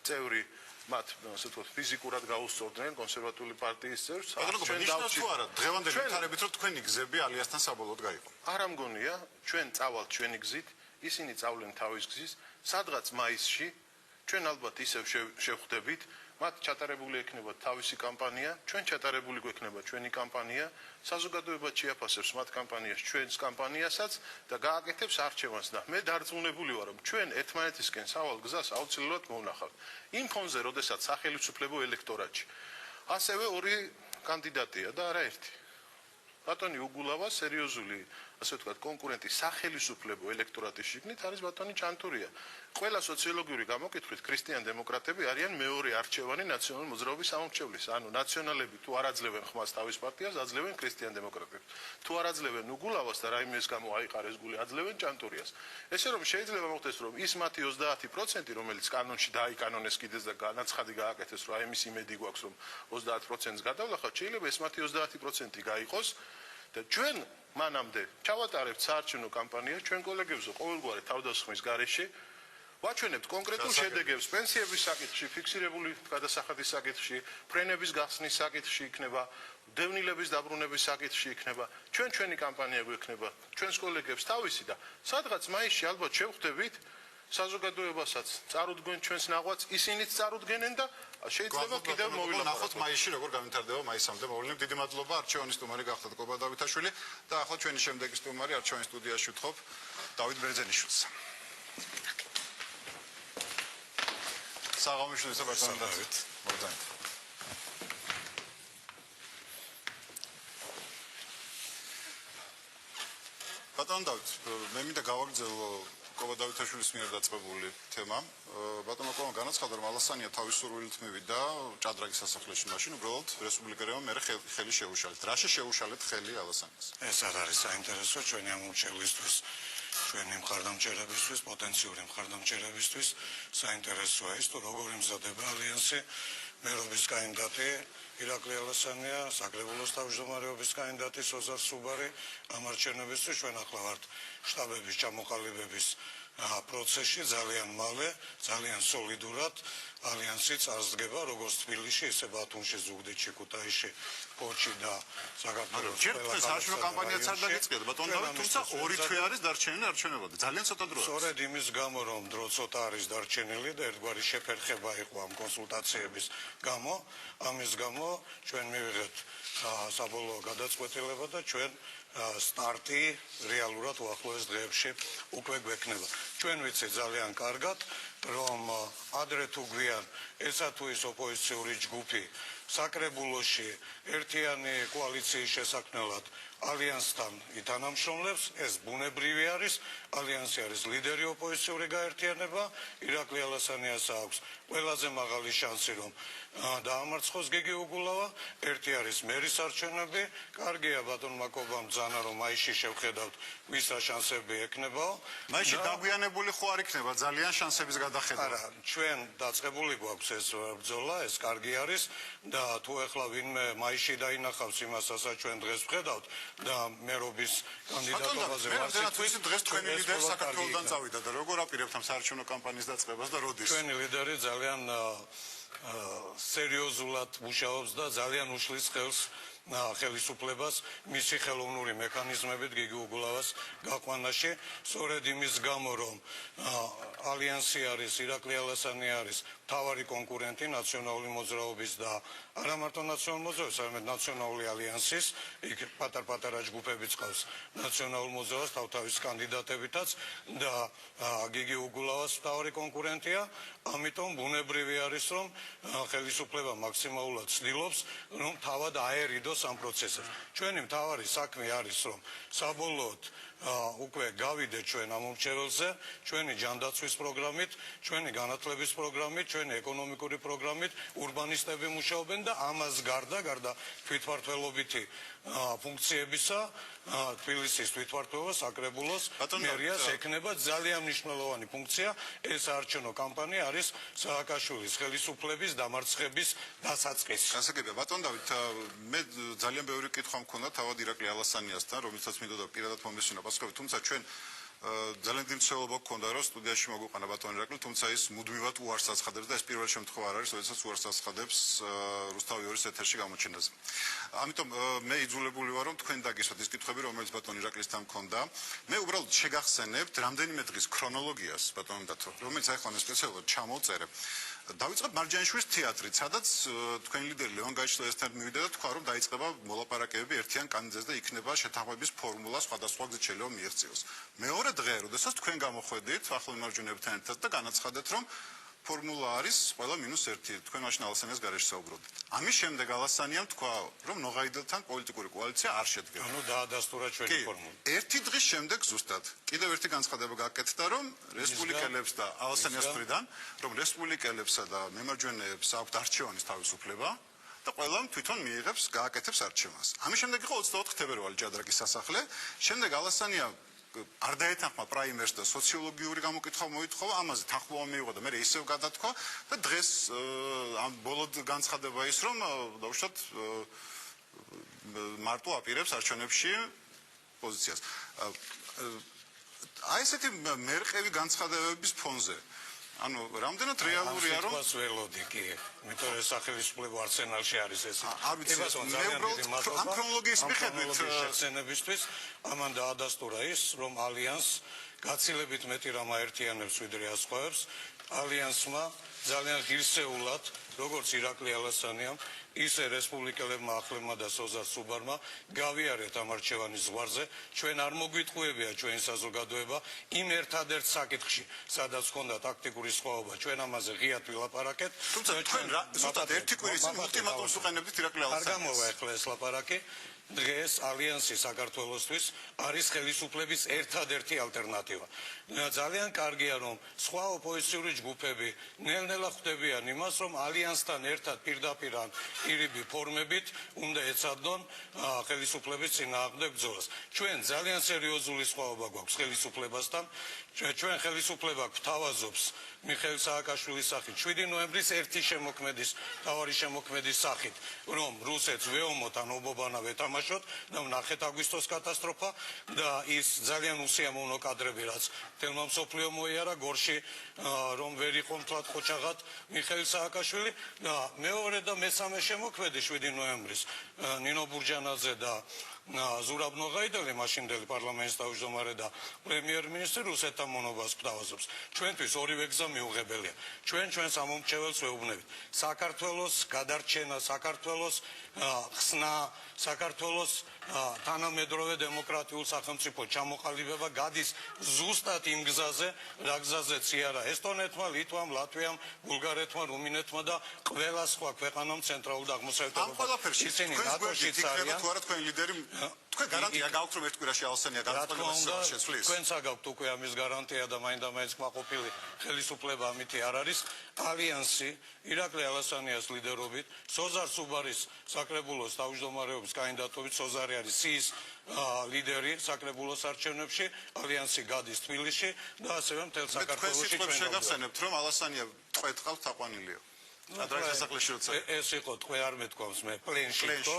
წევრი მათ, ასე ვთქვათ, ფიზიკურად გაუსწორდნენ კონსერვატული პარტიის წევრს. ჩვენ ნიშნავს თუ არა, დღევანდელი ვითარებით რომ თქვენი გზები ალიანსთან საბოლოოდ გაიყო. არა მგონია, ჩვენ წავალთ ჩვენი გზით, ისინი წავლენ თავის გზის, სადღაც მაისში ჩვენ ალბათ ისევ შევხვდებით, მათ ჩატარებული ექნება თავისი კამპანია, ჩვენ ჩატარებული გვექნება ჩვენი კამპანია, საზოგადოება შეაფასებს მათ კამპანიას, ჩვენს კამპანიასაც და გააკეთებს არჩევანს და მე დარწმუნებული ვარ, რომ ჩვენ ერთმანეთისკენ სავალ გზას აუცილებლად მოვნახავთ. იმ ფონზე, როდესაც სახელმწიფო ელექტორატში ასევე ორი კანდიდატია და არა ერთი. ბატონი უგულავა სერიოზული, ასე ვთქვათ, კონკურენტი სახელისუფლებო ელექტორატის შიგნით არის ბატონი ჩანთურია. ყველა სოციოლოგიური გამოკითხვით ქრისტიან დემოკრატები არიან მეორე არჩევანი ნაციონალური მოძრაობის სამომრჩევლის. ანუ ნაციონალები თუ არ აძლევენ ხმას თავის პარტიას, აძლევენ ქრისტიან დემოკრატებს. თუ არ აძლევენ უგულავას და რაიმეს გამო აიყარეს გული, აძლევენ ჩანთურიას. ესე რომ შეიძლება მოხდეს, რომ ის მათი 30%, რომელიც კანონში დაიკანონეს კიდეც და განაცხადი გააკეთეს, რომ აი εμείς იმედი გვაქვს, რომ 30%-ს გადავლახავთ, შეიძლება ეს მათი 30% გაიყოს და ჩვენ მანამდე ჩავატარებთ საარჩევნო კამპანიას ჩვენ კოლეგებზე ყოველგვარი თავდასხმის გარეშე ვაჩვენებთ კონკრეტულ შედეგებს პენსიების საკითხში, ფიქსირებული გადასახადის საკითხში, ფრენების გახსნის საკითხში იქნება, დევნილების დაბრუნების საკითხში იქნება, ჩვენი კამპანია გვექნება, ჩვენს კოლეგებს თავისი და სადღაც მაისში ალბათ შევხვდებით საზოგადოებასაც წარუდგენ ჩვენს ნაღვაწს, ისინიც წარუდგენენ და შეიძლება კიდევ მოვილაპარაკოთ. ნახოთ მაისში როგორ გამართლდება მაისამდე. მოვლენებ დიდი მადლობა არჩევანის სტუმარი გახდათ კობა დავითაშვილი და ახლა ჩვენი შემდეგი სტუმარი არჩევანის სტუდიაში ვთხოვ დავით ბერძენიშვილს. საღამოშვილის საბატონოდ. მოგზაურობთ. ბატონ დავით, მე მინდა გავაგრძელო კობა დავითაშვილის მიერ დაწყებული თემა. ბატონო კობა განაცხადა, რომ ალასანია თავის სურვილით მივიდა ჭადრაგის სასახლეში, მაშინ უბრალოდ რესპუბლიკელებმა მერე ხელი შეუშალეთ. რაში შეუშალეთ ხელი ალასანიას? ეს არ არის საინტერესო ჩვენი ამომრჩევლისთვის, ჩვენი მხარდამჭერებისთვის, პოტენციური მხარდამჭერებისთვის. საინტერესოა ის, თუ როგორ იმზადება ალიანსი, მერობის კანდიდატი ირაკლი ალასანია, საკრებულოს თავმჯდომარეობის კანდიდატი სოზარ სუბარი ამ არჩევნებისთვის ჩვენ ახლა ვართ შტაბების ჩამოყალიბების პროცესში ძალიან მალე, ძალიან სოლიდურად ალიანსი წარსდგება როგორც თბილისში, ისე ბათუმში, ზუგდიდში, ქუთაისში, ფოთში და საქართველოს ყველა საარჩევნო კამპანიაც არ დაგიწყდა, ბატონო დავით, თუმცა 2 თვე არის დარჩენილი არჩევნებამდე. ძალიან ცოტა დროა. სწორედ იმის გამო, რომ დრო ცოტა არის დარჩენილი და ერთგვარი შეფერხება იყო ამ კონსულტაციების გამო, ამის გამო ჩვენ მივიღეთ საბოლოო გადაწყვეტილება და ჩვენ სტარტი რეალურად უახლოეს დღეებში უკვე გვექნება. ჩვენ ვიცით ძალიან კარგად, რომ ადრე თუ გვიან ესა თუ ის ოპოზიციური ჯგუფი საკრებულოში ერთიანი კოალიციის შესაქმნელად ალიანსთან ითანამშრომლებს, ეს ბუნებრივი არის, ალიანსი არის ლიდერი ოპოზიციური გაერთიანება, ირაკლი ალასანიას აქვს ყველაზე მაღალი შანსი, რომ დაამარცხოს გიგი უგულავა, ერთი არის მერის არჩევნები, კარგია ბატონმა კობამ ბრძანა, რომ მაისში შევხედავთ, ვის რა შანსები ექნებაო. მაისში დაგვიანებული ხო არ იქნება ძალიან შანსების გადახედვა. არა, ჩვენ დაწყებული გვაქვს ეს ბრძოლა, ეს კარგი არის და თუ ეხლა ვინმე მაისში დაინახავს იმას, რასაც ჩვენ დღეს ვხედავთ და მერობის კანდიდატობაზე ვარცით, დღეს თქვენი ლიდერი საქართველოსდან წავიდა და როგორ აპირებთ ამ საარჩევნო კამპანიის დაწყებას და როდის? ჩვენი ლიდერი ძალიან სერიოზულად მუშაობს და ძალიან უშლის ხელს ხელისუფლებას მისი ხელოვნური მექანიზმებით გიგი უგულავას გაყვანაში, სწორედ იმის გამო, რომ ალიანსი არის, ირაკლი ალასანი არის მთავარი კონკურენტი ნაციონალური მოძრაობის და არა მარტო ნაციონალური მოძრაობის, არამედ ნაციონალური ალიანსის, იქ პატარ-პატარა ჯგუფებიც ყავს ნაციონალურ მოძრაობას თავთავის კანდიდატებითაც და გიგი უგულავას მთავარი კონკურენტია, ამიტომ ბუნებრივი არის, რომ ხელისუფლება მაქსიმალურად ცდილობს, რომ თავად აერიდოს ამ პროცესებს. ჩვენი მთავარი საქმე არის, რომ საბოლოოდ უკვე გავიდეთ ჩვენ ამომრჩეველზე, ჩვენი ჯანდაცვის პროგრამით, ჩვენი განათლების პროგრამით, ჩვენი ეკონომიკური პროგრამით, ურბანისტები მუშაობენ და ამას გარდა თვითმმართველობითი ფუნქციებისა, თბილისის თვითმმართველობა, საკრებულოს მერიას ექნება ძალიან მნიშვნელოვანი ფუნქცია. ეს საარჩევნო კამპანია არის სააკაშვილის ხელისუფლების დამარცხების დასაწყისი. გასაგებია, ბატონ დავით, მე ძალიან ბევრი კითხვა მქონდა თავად ირაკლი ალასანიასთან, რომელსაც მინდოდა პირადად მომესმინა პასუხები, თუმცა ჩვენ ძალიან დიდი მცდელობა გქონდა, რომ სტუდიაში მოგვიყვანა ბატონ ირაკლი, თუმცა ის მუდმივად უარს აცხადებს და ეს პირველი შემთხვევა არ არის, როდესაც უარს აცხადებს რუსთავი 2-ის ეთერში გამოჩენაზე. ამიტომ მე იძულებული ვარ, რომ თქვენ დაგისვათ ის კითხვები, რომელიც ბატონ ირაკლისთან მქონდა. მე უბრალოდ შეგახსენებთ რამდენიმე დღის ქრონოლოგიას, ბატონ დათო, რომელიც ახლა მე სპეციალურად ჩამოვწერე. დავიწყებ მარჯანიშვილის თეატრით, სადაც თქვენი ლიდერი ლევან გაჩეჩილაძესთან მივიდა და თქვა, რომ დაიწყება მოლაპარაკებები ერთიან კანდიდატზე და იქნება შეთანხმების ფორმულა სხვადასხვა გზით შეიძლება მიიღწიოს. მეორე დღე, როდესაც თქვენ გამოხვედით ახლო მარჯვენებთან ერთად და განაცხადეთ, რომ ფორმულა არის ყველა -1. თქვენ მაშინ ალასანიას გარეშე საუბრობთ. ამის შემდეგ ალასანიამ თქვა, რომ ნოღაიდელთან პოლიტიკური კოალიცია არ შედგება. ანუ დაადასტურა ჩვენი ფორმულა. ერთი დღის შემდეგ ზუსტად კიდევ ერთი განცხადება გაკეთდა, რომ რესპუბლიკელებს და ალასანიას მხრიდან, რომ რესპუბლიკელებსა და მემარჯვენეებს აქვთ არჩევანის თავისუფლება და ყველამ თვითონ მიიღებს, გააკეთებს არჩევანს. ამის შემდეგ იყო 24 თებერვალი ჭადრაკის სასახლე, შემდეგ ალასანია არ დაეთანხმა პრაიმერს და სოციოლოგიური გამოკითხვა მოითხოვა, ამაზე თანხმობა მიიღო და მე ისევ გადათქვა და დღეს ამ ბოლოდ განცხადება ის, რომ დაუშვათ მარტო აპირებს არჩევნებში პოზიციას. აი ესეთი მერყევი განცხადებების ფონზე ანუ რამდენად რეალურია რომ ამას ველოდი კი იმიტომ რომ სახელმწიფო არსენალში არის ეს არ ვიცი ამ ქრონოლოგიის მიხედვით შეხსენებისთვის ამან დაადასტურა ის რომ ალიანს გაცილებით მეტი რამ აერთიანებს ვიდრე ასხვაებს ალიანსმა ძალიან ღირსეულად როგორც ირაკლი ალასანიამ ისე რესპუბლიკელებმა ახლებმა და სოზარ სუბარმა გავიარეთ ამ არჩევანის ზღვარზე ჩვენ არ მოგვიტყუებია ჩვენი საზოგადოება იმ ერთადერთ საკითხში სადაც ჰქონდა ტაქტიკური სხვაობა ჩვენ ამაზე ღიად ვილაპარაკეთ თუმცა თქვენ ზუსტად ერთი კვირის წინ ულტიმატუმს უყენებდით ირაკლი ალასანიას არ გამოვა ახლა ეს ლაპარაკი დღეს ალიანსი საქართველოსთვის არის ხელისუფლების ერთადერთი ალტერნატივა. ძალიან კარგია რომ სხვა ოპოზიციური ჯგუფები ნელ-ნელა ხვდებიან იმას რომ ალიანსთან ერთად პირდაპირ ან პირივი ფორმებით უნდა ეცადონ ხელისუფლების წინააღმდეგ ბრძოლას. ჩვენ ძალიან სერიოზული სხვაობა გვაქვს ხელისუფლებასთან. ჩვენ ხელისუფლება გვთავაზობს მიხეილ სააკაშვილის სახით 7 ნოემბრის ერთი შემოქმედის თავარი შემოქმედის სახით რომ რუსეთს ვეომოთ ან ობობანა ვეთამაშოთ და ვნახეთ აგვისტოს კატასტროფა და ის ძალიან უსიამოვნო კადრები რაც თელმა მსოფლიო მოიარა გორში რომ ვერ იყო მთლად ხოჭაღად მიხეილ სააკაშვილი და მეორე და მესამე შემოქმედი 7 ნოემბრის ნინო ბურჯანაძე და ზურაბ ნოღაიდელი მაშინდელი პარლამენტის თავმჯდომარე და პრემიერ-მინისტრი რუსეთთან მონობას გვთავაზობს. ჩვენთვის ორივე გზა მიუღებელია. ჩვენს ამომრჩეველს ვეუბნებით. საქართველოს გადარჩენა, საქართველოს ხსნა, საქართველოს თანამედროვე დემოკრატიულ სახელმწიფო ჩამოყალიბება გადის ზუსტად იმ გზაზე, რა გზაზეც იარა ესტონეთმა, ლიტვამ, ლატვიამ, ბულგარეთმა, რუმინეთმა და ყველა სხვა ქვეყანამ ცენტრალურ და აღმოსავლეთ ევროპაში. ისინი ნატოშიც არიან. თუ არა თქვენ ლიდერი თქვენ გარანტია გაქვთ რომ ერთ კვირაში ალასანია გადაწყვეტილებას შეცვლის? თქვენც აგაქვთ უკვე ამის გარანტია და მაინდა-მაინც კმაყოფილი ხელისუფლება ამითი არ არის. ალიანსი ირაკლი ალასანიას ლიდერობით, სოზარ სუბარის საკრებულოს თავმჯდომარეობის კანდიდატობით სოზარი არის სიის ლიდერი საკრებულოს არჩევნებში, ალიანსი გადის თბილისში და ასევე მთელ საქართველოში ჩვენ შეგახსენებთ რომ ალასანია ტყვეთყავთ თაყვანილიო. ეს იყო თქვე არ მეთქვამს მე პლენში იყო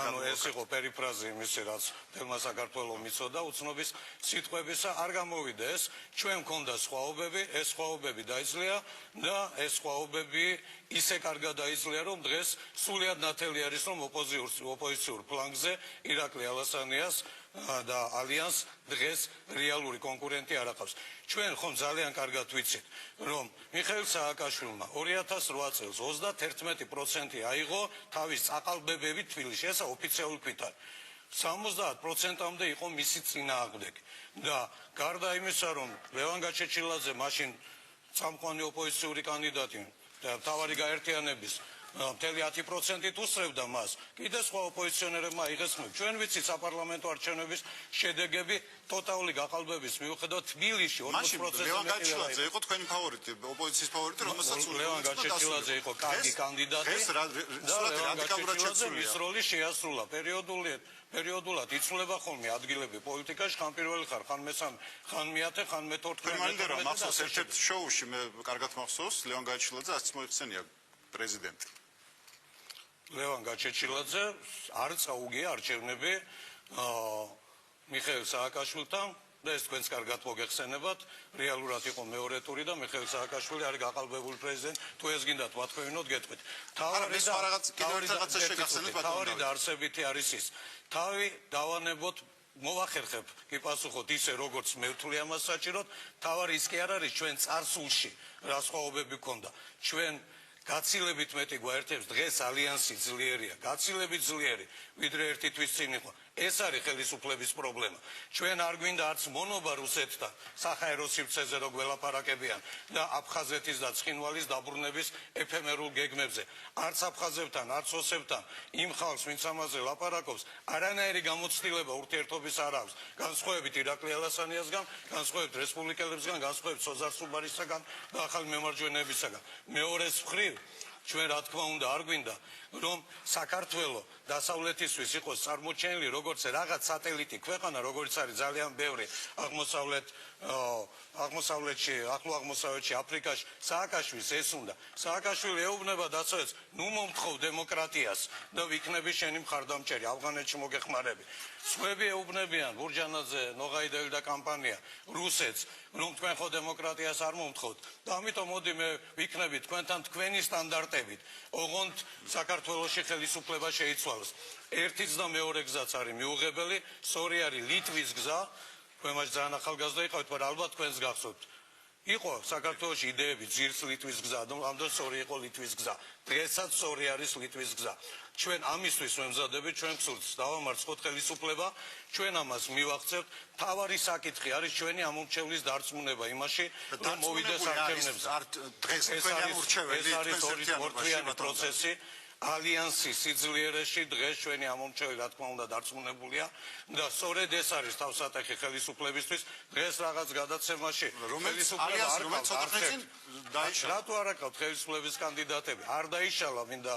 ანუ ეს იყო პერიფრაზი იმისი რაც თელმა საქართველოს მიცოდა უცნობის სიტყვებისა არ გამოვიდა ეს ჩვენ მქონდა სხვაობები ეს სხვაობები დაიძლია და ეს სხვაობები ისე კარგად დაიძლია რომ დღეს სულიად ნათელი არის რომ ოპოზიციურ ფლანგზე ირაკლი ალასანიას და ალიანს დღეს რეალური კონკურენტი არ აყავს. ჩვენ ხომ ძალიან კარგად ვიცით, რომ მიხეილ სააკაშვილმა 2008 წელს 31% აიღო თავის წაყალბებები თბილისში, ესა ოფიციალური თვით. 70%-მდე იყო მისი წინააღმდეგი. და გარდა იმისა, რომ ლევან გაჩეჩილაძე მაშინ წამყვანი ოპოზიციური კანდიდატი და თავარი გაერთიანების მთელი 10%-ით უსწრებდა მას. კიდე სხვა ოპოზიციონერებმა აიღეს ხმები. ჩვენ ვიცით საპარლამენტო არჩევნების შედეგები ტოტალური გაყალბების მიუხედავად თბილისში 40%-ი ლევან გაჩეჩილაძე იყო თქვენი ფავორიტი, ოპოზიციის ფავორიტი, რომელსაც ლევან გაჩეჩილაძე იყო კარგი კანდიდატი და ლევან გაჩეჩილაძე მის როლი შეასრულა. პერიოდულად იცვლება ხოლმე ადგილები პოლიტიკაში, ხან პირველი ხარ, ხან მესამე, ხან მეათე, ხან მე-14. მანდა რომ მახსოვს ერთ შოუში მე კარგად მახსოვს ლევან გაჩეჩილაძე ასც მოიხსენია პრეზიდენტი. ლევან გაჩეჩილაძე არ წაუგია არჩევნები მიხეილ სააკაშვილთან და ეს თქვენს კარგად მოგეხსენებათ რეალურად იყო მეორე ტური და მიხეილ სააკაშვილი არის გაყალბებული პრეზიდენტი თუ ეს გინდათ ვათქვევინოთ გეტყვით თავი და არსებითი არის ის თავი დავანებოთ მოვახერხებ კი პასუხოთ ისე როგორც მე ვთვლი ამას საჭიროდ თავი ის კი არ არის ჩვენ წარსულში რა სხვაობები ქონდა ჩვენ გაცილებით მეტი გვაერთებს დღეს ალიანსი ძლიერია გაცილებით ძლიერი ვიდრე ერთი თვის წინ იყო ეს არის ხელისუფლების პრობლემა. ჩვენ არ გვინდა არც მონობა რუსეთთან საჰაერო სივრცეზე რო გველაპარაკებიან და აფხაზეთის და ცხინვალის დაბრუნების ეფემერულ გეგმებზე. არც აფხაზებთან, არც ოსებთან იმ ხალხს, ვინც ამაზე ლაპარაკობს, არანაირი გამოცდილება ურთიერთობის არ აქვს. განსხვავებით ირაკლი ალასანიასგან, განსხვავებით რესპუბლიკელებისგან, განსხვავებით სოზარ სუბარისაგან და ახალ მემარჯვენეებისაგან. მეორეს მხრივ ჩვენ რა თქმა უნდა არ გვინდა რომ საქართველოს დასავლეთისთვის იყოს წარმოჩენილი როგორც რაღაც სატელიტი ქვეყანა, როგორც არის ძალიან ბევრი აღმოსავლეთში, ახლო აღმოსავლეთში, აფრიკაში, სააკაშვილის ეს უნდა. სააკაშვილი ეუბნება დასავლეთს, ნუ მომთხოვ დემოკრატიას და ვიქნები შენი მხარდამჭერი, ავღანეთში მოგეხმარები. სხვები ეუბნებიან, ბურჯანაძე, ნოღაიდელი და კამპანია, რუსეთს, რომ თქვენ ხო დემოკრატიას არ მომთხოვთ და ამიტომ მოდი მე ვიქნები თქვენთან თქვენი სტანდარტებით. ოღონდ საქართველოში ხელისუფლება შეიცვალოს. ერთიც და მეორე გზაც არის მიუღებელი, სწორი არის ლიტვის გზა. თქვენ მას ძალიან ახალგაზრდა იყავით, მაგრამ ალბათ თქვენს გახსოვთ. იყო საქართველოში იდეები ძირს ლიტვის გზა, ამდენ სწორი იყო ლიტვის გზა. დღესაც სწორი არის ლიტვის გზა. ჩვენ ამისთვის ვემზადებით ჩვენ გსურთ დავამარცხოთ ხელისუფლება, ჩვენ ამას მივახცევთ. თავარი საკითხი არის ჩვენი ამორჩევლის დარწმუნება იმაში, რომ მოვიდეს არჩევნებზე. ეს არის ორთვიანი პროცესი. ალიანსის სიძლიერეში დღეს ჩვენი ამომრჩეველი რა თქმა უნდა დარწმუნებულია და სწორედ ეს არის თავსატეხი ხელისუფლებისთვის. დღეს რაღაც გადაცემაში ხელისუფლება არ ყავს. რატო არ აქვს ხელისუფლების კანდიდატები? არ დაიშალა მინდა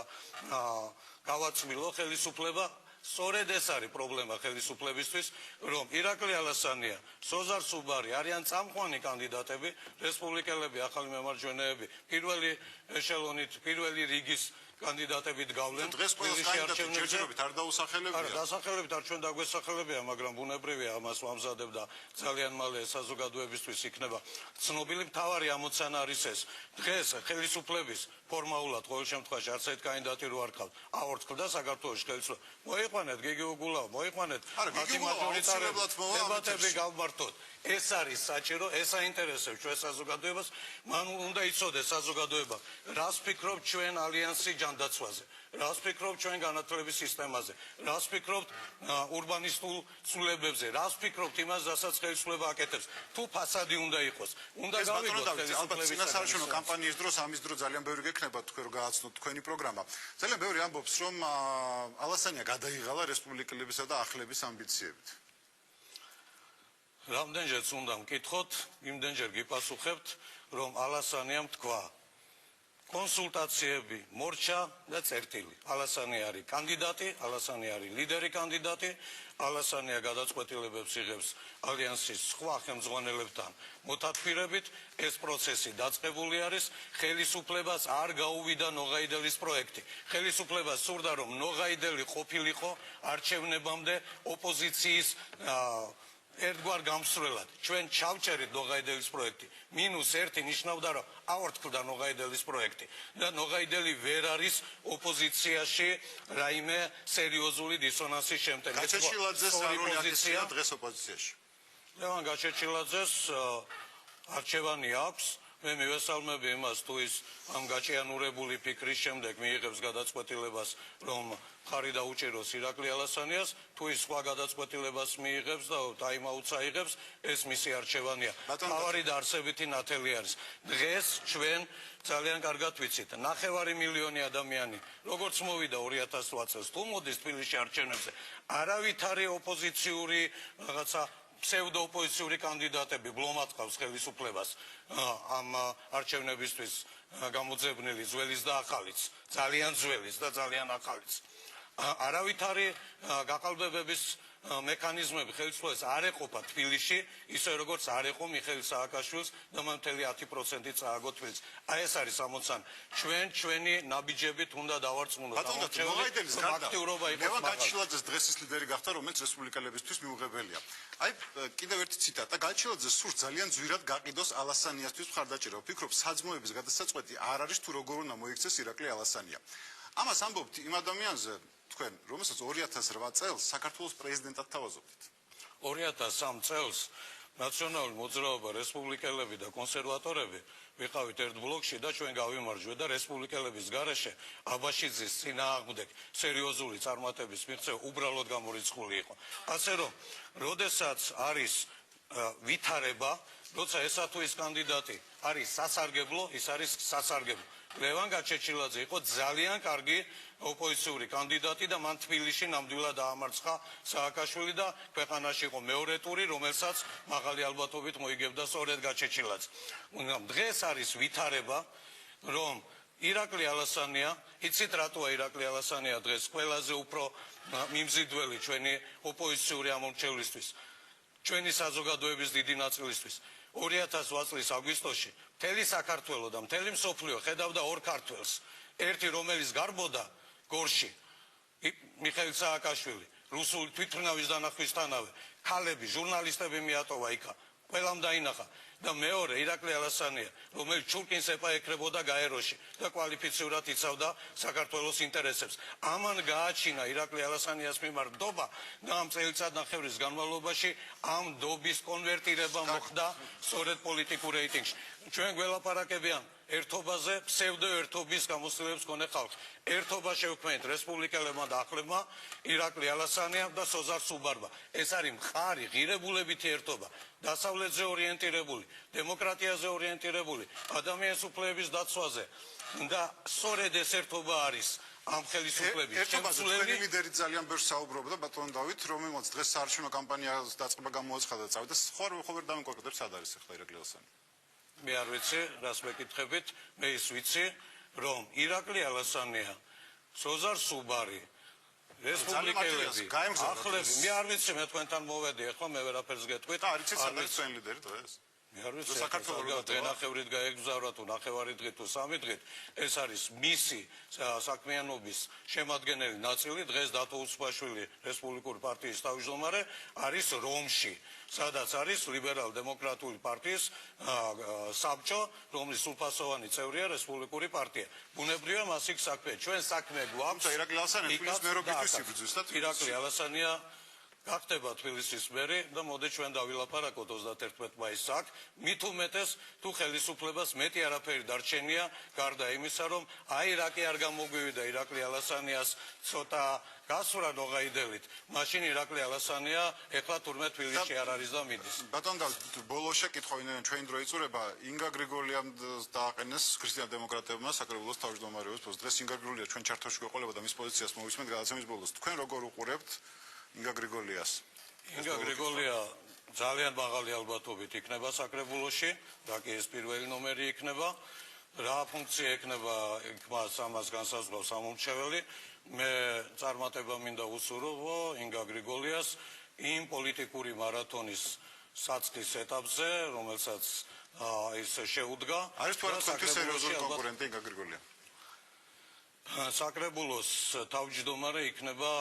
გავაცმილო ხელისუფლება. სწორედ ეს არის პრობლემა ხელისუფლებისთვის, რომ ირაკლი ალასანია, სოზარ სუბარი არიან წამყვანი კანდიდატები, რესპუბლიკელები, ახალი მემარჯვენეები, პირველი ეშელონით, პირველი რიგის კანდიდატებით გავლენ. დღეს ყველა კანდიდატი ჯერჯერობით არ დაუსახელებია. არა, დასახელებით არ ჩვენ დაგვესახელებია, მაგრამ ბუნებრივია ამას ვამზადებ და ძალიან მალე საზოგადოებისთვის იქნება ცნობილი. მთავარი ამოცანა არის ეს. დღეს ხელისუფლების ფორმალურად ყოველ შემთხვევაში არც ერთ კანდიდატი რო არ ყავს. აორთქლდა საქართველოს ხელისუფლება. მოიყვანეთ გიგი უგულავ, მოიყვანეთ მათი მაჟორიტარები, დებატები გავმართოთ. ეს არის საჭირო, ეს აინტერესებს ჩვენ საზოგადოებას. მან უნდა იცოდეს საზოგადოება, რას ფიქრობთ ჩვენ ალიანსი ჯანდაცვაზე, რას ფიქრობთ ჩვენ განათლების სისტემაზე, რას ფიქრობთ ურბანისტულ ცვლილებებზე, რას ფიქრობთ იმას, რასაც ხელისუფლება აკეთებს. თუ ფასადი უნდა იყოს, უნდა გავიგოთ ხელისუფლების წინასაარჩევნო კამპანიის დროს, ამის დრო ძალიან ბევრი გექნება თქვენ რომ გააცნოთ თქვენი პროგრამა. ძალიან ბევრი ამბობს, რომ ალასანია გადაიღალა რესპუბლიკელებისა და ახლების ამბიციებით. რამდენჯერაც უნდა მკითხოთ, იმდენჯერ გიპასუხებთ, რომ ალასანიამ თქვა კონსულტაციები მორჩა და წერტილი. ალასანი არის კანდიდატი, ალასანი არის ლიდერი კანდიდატი, ალასანია გადაწყვეტილებებს იღებს ალიანსის სხვა ხელმძღვანელებთან მothatpirებით. ეს პროცესი დაწყებული არის. ხელისუფლებას არ გაუვიდა ნოღაიდელის პროექტი. ხელისუფლებას სურდა, რომ ნოღაიდელი ყოფილიყო არჩევნებამდე ოპოზიციის ერთგვარ გამსვლელად. ჩვენ ჩავჭერით ნოღაიდელის პროექტი. -1 ნიშნავდა, რომ აორთქლდა ნოღაიდელის პროექტი და ნოღაიდელი ვერ არის ოპოზიციაში რაიმე სერიოზული დისონანსის შემტევ. გაჩეჩილაძეს როლი აქცია დღეს ოპოზიციაში. ლევან გაჩეჩილაძეს არჩევანი აქვს. მე მივესალმები იმას, თუ ის ამ გაჭიანურებული ფიქრის შემდეგ მიიღებს გადაწყვეტილებას, რომ ხარი დაუჭიროს ირაკლი ალასანიას, თუ ის სხვა გადაწყვეტილებას მიიღებს და ტაიმაუტს აიღებს, ეს მისი არჩევანია. თავარი და არსებითი ნათელი არის. დღეს ჩვენ ძალიან კარგად ვიცით, 9 მილიონი ადამიანი, როგორც მოვიდა 2008 წელს, თუ მოდის თბილისში არჩევნებზე, არავითარი ოპოზიციური რაღაცა ფსევდოოპოზიციური კანდიდატები ბლომად ყავს ხელისუფლებას ამ არჩევნებისთვის გამოძებნილი ძველის და ახალიც, ძალიან ძველის და ძალიან ახალიც. არავითარი გაყალბებების მექანიზმები ხელისუფლებას არ ეყოფა თბილისში, ისე როგორც არ ეყო მიხეილ სააკაშვილს და მან მთელი 10% წააგო თბილისს. აი ეს არის ამოცანა. ჩვენ ჩვენი ნაბიჯებით უნდა დავარწმუნოთ. ნოღაიდელის გარდა ლევან გაჩილაძეს დღეს ის ლიდერი გახდა, რომელიც რესპუბლიკელებისთვის მიუღებელია. აი კიდევ ერთი ციტატა. გაჩილაძე სურს ძალიან ძვირად გაყიდოს ალასანიასთვის მხარდაჭერა. ვფიქრობ, საძმოების გადასაწყვეტი არ არის თუ როგორ უნდა მოიქცეს ირაკლი ალასანია. ამას ამბობთ იმ ადამიანზე, თქვენ, რომელსაც 2008 წელს საქართველოს პრეზიდენტად თავაზობდით. 2003 წელს ნაციონალური მოძრაობა, რესპუბლიკელები და კონსერვატორები ვიყავით ერთ ბლოკში და ჩვენ გავიმარჯვეთ და რესპუბლიკელების გარეშე აბაშიძის წინააღმდეგ სერიოზული წარმატების მიღწევა უბრალოდ გამორიცხული იყო. ასე რომ, როდესაც არის ვითარება, როცა ესა თუ ის კანდიდატი არის სასარგებლო, ის არის სასარგებლო. ლევან გაჩეჩილაძე იყო ძალიან კარგი ოპოზიციური კანდიდატი და მან თბილისში ნამდვილად დაამარცხა სააკაშვილი და ქვეყანაში იყო მეორე ტური, რომელსაც მაღალი ალბათობით მოიგებდა სწორედ გაჩეჩილაძე. დღეს არის ვითარება, რომ ირაკლი ალასანია, იცით რატოა ირაკლი ალასანია დღეს ყველაზე უფრო მიმზიდველი ჩვენი ოპოზიციური ამორჩევლისთვის, ჩვენი საზოგადოების დიდი ნაწილისთვის. 2008 წლის აგვისტოში მთელი საქართველო და მთელი მსოფლიო ხედავდა ორ ქართველს. ერთი, რომელიც გარბოდა გორში, მიხეილ სააკაშვილი, რუსული თვითმფრინავის დანახვისთანავე, ქალები, ჟურნალისტები მიატოვა იქა, ყველამ დაინახა. და მეორე, ირაკლი ალასანია, რომელიც ჩურკინს ეპაექრებოდა გაეროში და კვალიფიციურად იცავდა საქართველოს ინტერესებს. ამან გააჩინა ირაკლი ალასანიას მიმართ ნდობა და ამ წელიწადნახევრის განმავლობაში ამ ნდობის კონვერტირება მოხდა სწორედ პოლიტიკურ რეიტინგში. ჩვენ გველაპარაკებიან ერთობაზე, ფსევდოერთობის გამოსtildeებს ქონე ხალხი. ერთობა შევქმნით რესპუბლიკელებმა და ახლებმა, ირაკლი ალასანიამ და სოზარ სუბარბა. ეს არის მყარი, ღირებულებითი ერთობა, დასავლეთზე ორიენტირებული, დემოკრატიაზე ორიენტირებული, ადამიანის უფლებების დაცვაზე და სწორედ ეს ერთობა არის ამ ხელისუფლების ერთობაზე ლიდერი ძალიან ბევრს საუბრობდა ბატონ დავით, რომელმაც დღეს საარჩევნო კამპანიას დაწყება გამოაცხადა წავიდა. ხო ვერ დამიკარგებს სად არის ახლა ირაკლი ალასანია? მე არ ვიცი, რას მეკითხებით, მე ის ვიცი, რომ ირაკლი ალასანია, სოზარ სუბარი, რესპუბლიკელები, ახლები, მე არ ვიცი, მე თქვენთან მოვედი, ახლა მე ვერაფერს გეტყვით. არ იცით სად არის თქვენი ლიდერი დღეს? მე არ ვიცი, დღენახევრით გაეგზავნა თუ ნახევარი დღით თუ სამი დღით, ეს არის მისი საქმიანობის შემადგენელი ნაწილი. დღეს დათო უსუპაშვილი, რესპუბლიკური პარტიის თავმჯდომარე, არის რომში, სადაც არის ლიბერალ-დემოკრატიული პარტიის საბჭო, რომლის სრულფასოვანი წევრია რესპუბლიკური პარტია. ბუნებრივია, მას იქ საქმე. ჩვენ საქმე გვაქვს. ირაკლი ალასანია თბილისის მერობისთვის იბრძვის და ირაკლი ალასანია გახდება თბილისის მერი და მოდი ჩვენ დავილაპარაკოთ 31 მაისს აქ. მით უმეტეს თუ ხელისუფლებას მეტი არაფერი დარჩენია, გარდა იმისა, რომ აი რაკი არ გამოგვივიდა ირაკლი ალასანიას ცოტა გასვრა ნოღაიდელით. მაშინ ირაკლი ალასანია ეხლა თურმე თბილისში არ არის და მიდის. ბატონ დავით, ბოლო შეკითხვა ჩვენი დრო იწურება, ინგა გრიგოლიამ დააყენეს ქრისტიან-დემოკრატებმა საკრებულოს თავმჯდომარეობის პოსტს. დღეს ინგა გრიგოლია ჩვენ ჩართოში გვეყოლება და მის პოზიციას მოვისმენთ გადაცემის ბოლოს. თქვენ როგორ უყურებთ ინგა გრიგოლიას? ინგა გრიგოლია ძალიან მაღალი ალბათობით იქნება საკრებულოში, და კი ეს პირველი ნომერი იქნება. რა ფუნქცია ექნება იქ ამას განსაზღვრავს ამომრჩეველი. მე წარმატება მინდა უსურვო ინგა გრიგოლიას იმ პოლიტიკური მარათონის საწყის ეტაპზე, რომელსაც ის შეუდგა. არის თუ არა თქვენთვის სერიოზული კონკურენტი ინგა გრიგოლია? საკრებულოს თავმჯდომარე იქნება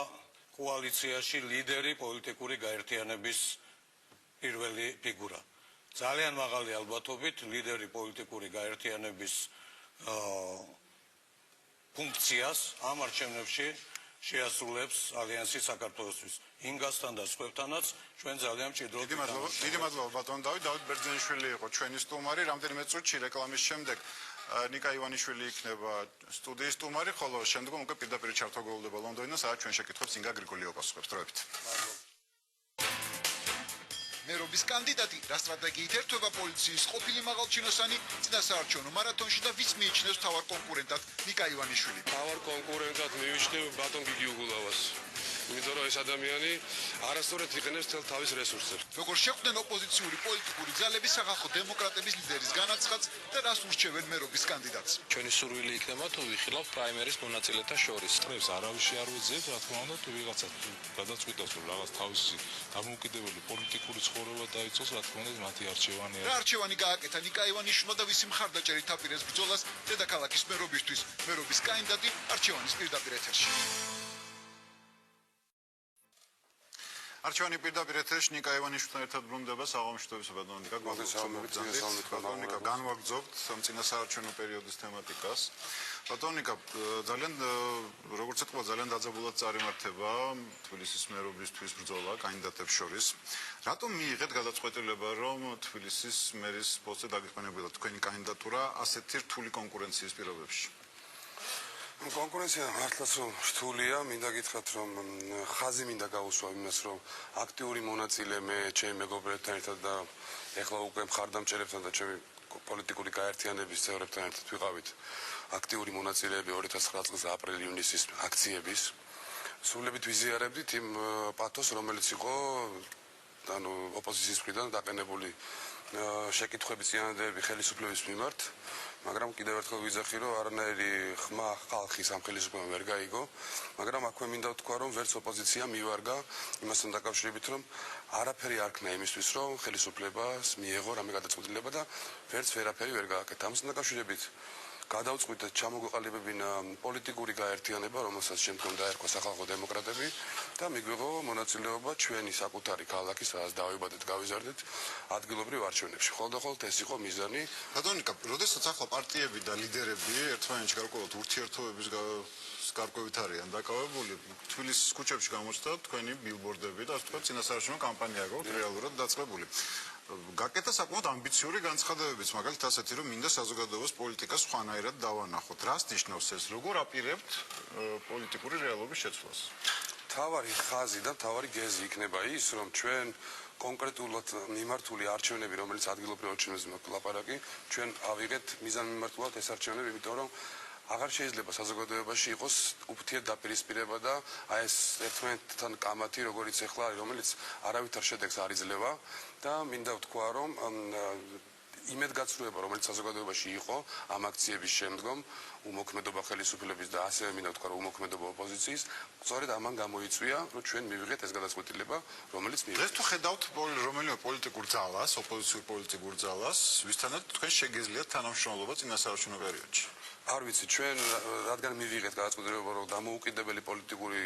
კოალიციაში ლიდერი პოლიტიკური გაერთიანების პირველი ფიგურა. ძალიან მაღალი ალბათობით ლიდერი პოლიტიკური გაერთიანების ფუნქციას ამ არჩევნებში შეასრულებს ალიანსი საქართველოსთვის. ინგასთან და სხვებთანაც ჩვენ ძალიან მჭიდროდ დიდი მადლობა ბატონ დავით. დავით ბერძენიშვილი იყო ჩვენი სტუმარი. რამდენიმე წუთში რეკლამის შემდეგ ნიკა ივანიშვილი იქნება სტუდიის სტუმარი, ხოლო შემდგომ უკვე პირდაპირ ჩართვა გეულდება ლონდონიდან, სადაც ჩვენ შეკითხვებს ინგა გრიგოლია უპასუხებს. დროებით. მერობის კანდიდატი რა სტრატეგიით ერთვება პოლიციის ყოფილი მაღალჩინოსანი წინასაარჩევნო მარათონში და ვის მიიჩნევს თავარ კონკურენტად ნიკა ივანიშვილი? თავარ კონკურენტად მივიჩნევ ბატონ გიგი უგულავას. იმიტომ რომ ეს ადამიანი არასწორად იყენებს თელ თავის რესურსებს. როგორ შეხვდნენ ოპოზიციური პოლიტიკური ძალები სახალხო დემოკრატების ლიდერის განაცხადს და რას ურჩევენ მერობის კანდიდატს? ჩვენი სურვილი იქნება თუ ვიხილავთ პრაიმერის მონაწილეთა შორის. ეს არავის არ უძიებს, რა თქმა უნდა, თუ ვიღაცა გადაწყვიტავს, რომ რაღაც თავისი დამოუკიდებელი პოლიტიკური ცხოვრება დაიწყოს, რა თქმა უნდა, მათი არჩევანი არის. რა არჩევანი გააკეთა ნიკა ივანიშვილმა და ვისი მხარდაჭერით აპირეს ბრძოლას დედაქალაქის მერობისთვის? მერობის კანდიდატი არჩევანის პირდაპირ ეთერში. არჩევანი პირდაპირ ეთერში ნიკა ევანიშვილთან ერთად ბრუნდება საღამოშტოების ბატონო ნიკა. ბატონო განვაგრძობთ წინა საარჩევნო პერიოდის თემატიკას. ბატონო ნიკა ძალიან როგორც ეთქვა ძალიან დაძაბულად წარიმართება თბილისის მერობისთვის ბრძოლა კანდიდატებს შორის. რატომ მიიღეთ გადაწყვეტილება რომ თბილისის მერის პოსტზე დაგიყვანებოდა თქვენი კანდიდატურა ასეთი რთული კონკურენციის პირობებში? კონკურენცია მართლაც რომ რთულია, მინდა გითხრათ რომ ხაზი მინდა გაუსვა იმას რომ აქტიური მონაწილე მე ჩემი მეგობრებთან ერთად და ეხლა უკვე მხარდამჭერებთან და ჩემი პოლიტიკური გაერთიანების წევრებთან ერთად ვიყავით აქტიური მონაწილეები 2009 წლის აპრილ-ივნისის აქციების. სრულებით ვიზიარებდით იმ პათოს, რომელიც იყო ანუ ოპოზიციის მხრიდან დაყენებული შეკითხვების წინადადები ხელისუფლების მიმართ, მაგრამ კიდევ ერთხელ ვიძახი, რომ არანაირი ხმა ხალხის ამ ხელისუფლებამ ვერ გაიგო, მაგრამ აქვე მინდა ვთქვა, რომ ვერც ოპოზიცია მივარგა იმასთან დაკავშირებით, რომ არაფერი არ ქნა იმისთვის, რომ ხელისუფლებას მიეღო რამე გადაწყვეტილება და ვერც ვერაფერი ვერ გააკეთა. ამასთან დაკავშირებით გადავწყვიტეთ ჩამოგვეყალიბებინა პოლიტიკური გაერთიანება, რომელსაც შემდგომ დაერქვა სახალხო დემოკრატები და მიგვიღო მონაწილეობა ჩვენი საკუთარი ქალაქის, სადაც დავიბადეთ, გავიზარდეთ ადგილობრივ არჩევნებში. ხოლმე ეს იყო მიზანი. ბატონო ნიკა, როდესაც ახლა პარტიები და ლიდერები ერთმანეთში გარკვეულად ურთიერთობების გარკვევით არიან დაკავებული, თბილისის ქუჩებში გამოჩნდა თქვენი ბილბორდები და ასე ვთქვათ, წინასაარჩევნო კამპანია გაქვთ რეალურად დაწყებული. გაკეთა საკმაოდ ამბიციური განცხადებებიც, მაგალითად ასეთი, რომ მინდა საზოგადოებას პოლიტიკას სხვანაირად დავანახოთ. რას ნიშნავს ეს? როგორ აპირებთ პოლიტიკური რეალობის შეცვლას? თავარი ხაზი და თავარი გეზი იქნება ის, რომ ჩვენ კონკრეტულად მიმართული არჩევნები, რომელიც ადგილობრივ არჩევნებზე მაქვს ლაპარაკი, ჩვენ ავიღეთ მიზანმიმართულად ეს არჩევნები, იმიტომ რომ აღარ შეიძლება საზოგადოებაში იყოს ურთიერთდაპირისპირება და აი ეს ერთმანეთთან კამათი, როგორიც ახლა არის, რომელიც არავითარ შედეგს არ იძლევა და მინდა ვთქვა, რომ იმედგაცრუება, რომელიც საზოგადოებაში იყო ამ აქციების შემდგომ, უმოქმედობა ხელისუფლების და ასევე მინდა ვთქვა, რომ უმოქმედობა ოპოზიციის, სწორედ ამან გამოიწვია, რომ ჩვენ მივიღეთ ეს გადაწყვეტილება, რომელიც დღეს თუ ხედავთ რომელიმე პოლიტიკურ ძალას, ოპოზიციურ პოლიტიკურ ძალას, ვისთანაც თქვენ შეგეძლიათ თანამშრომლობა წინასაარჩევნო პერიოდში? არ ვიცი, ჩვენ რადგან მივიღეთ გადაწყვეტილება, რომ დამოუკიდებელი პოლიტიკური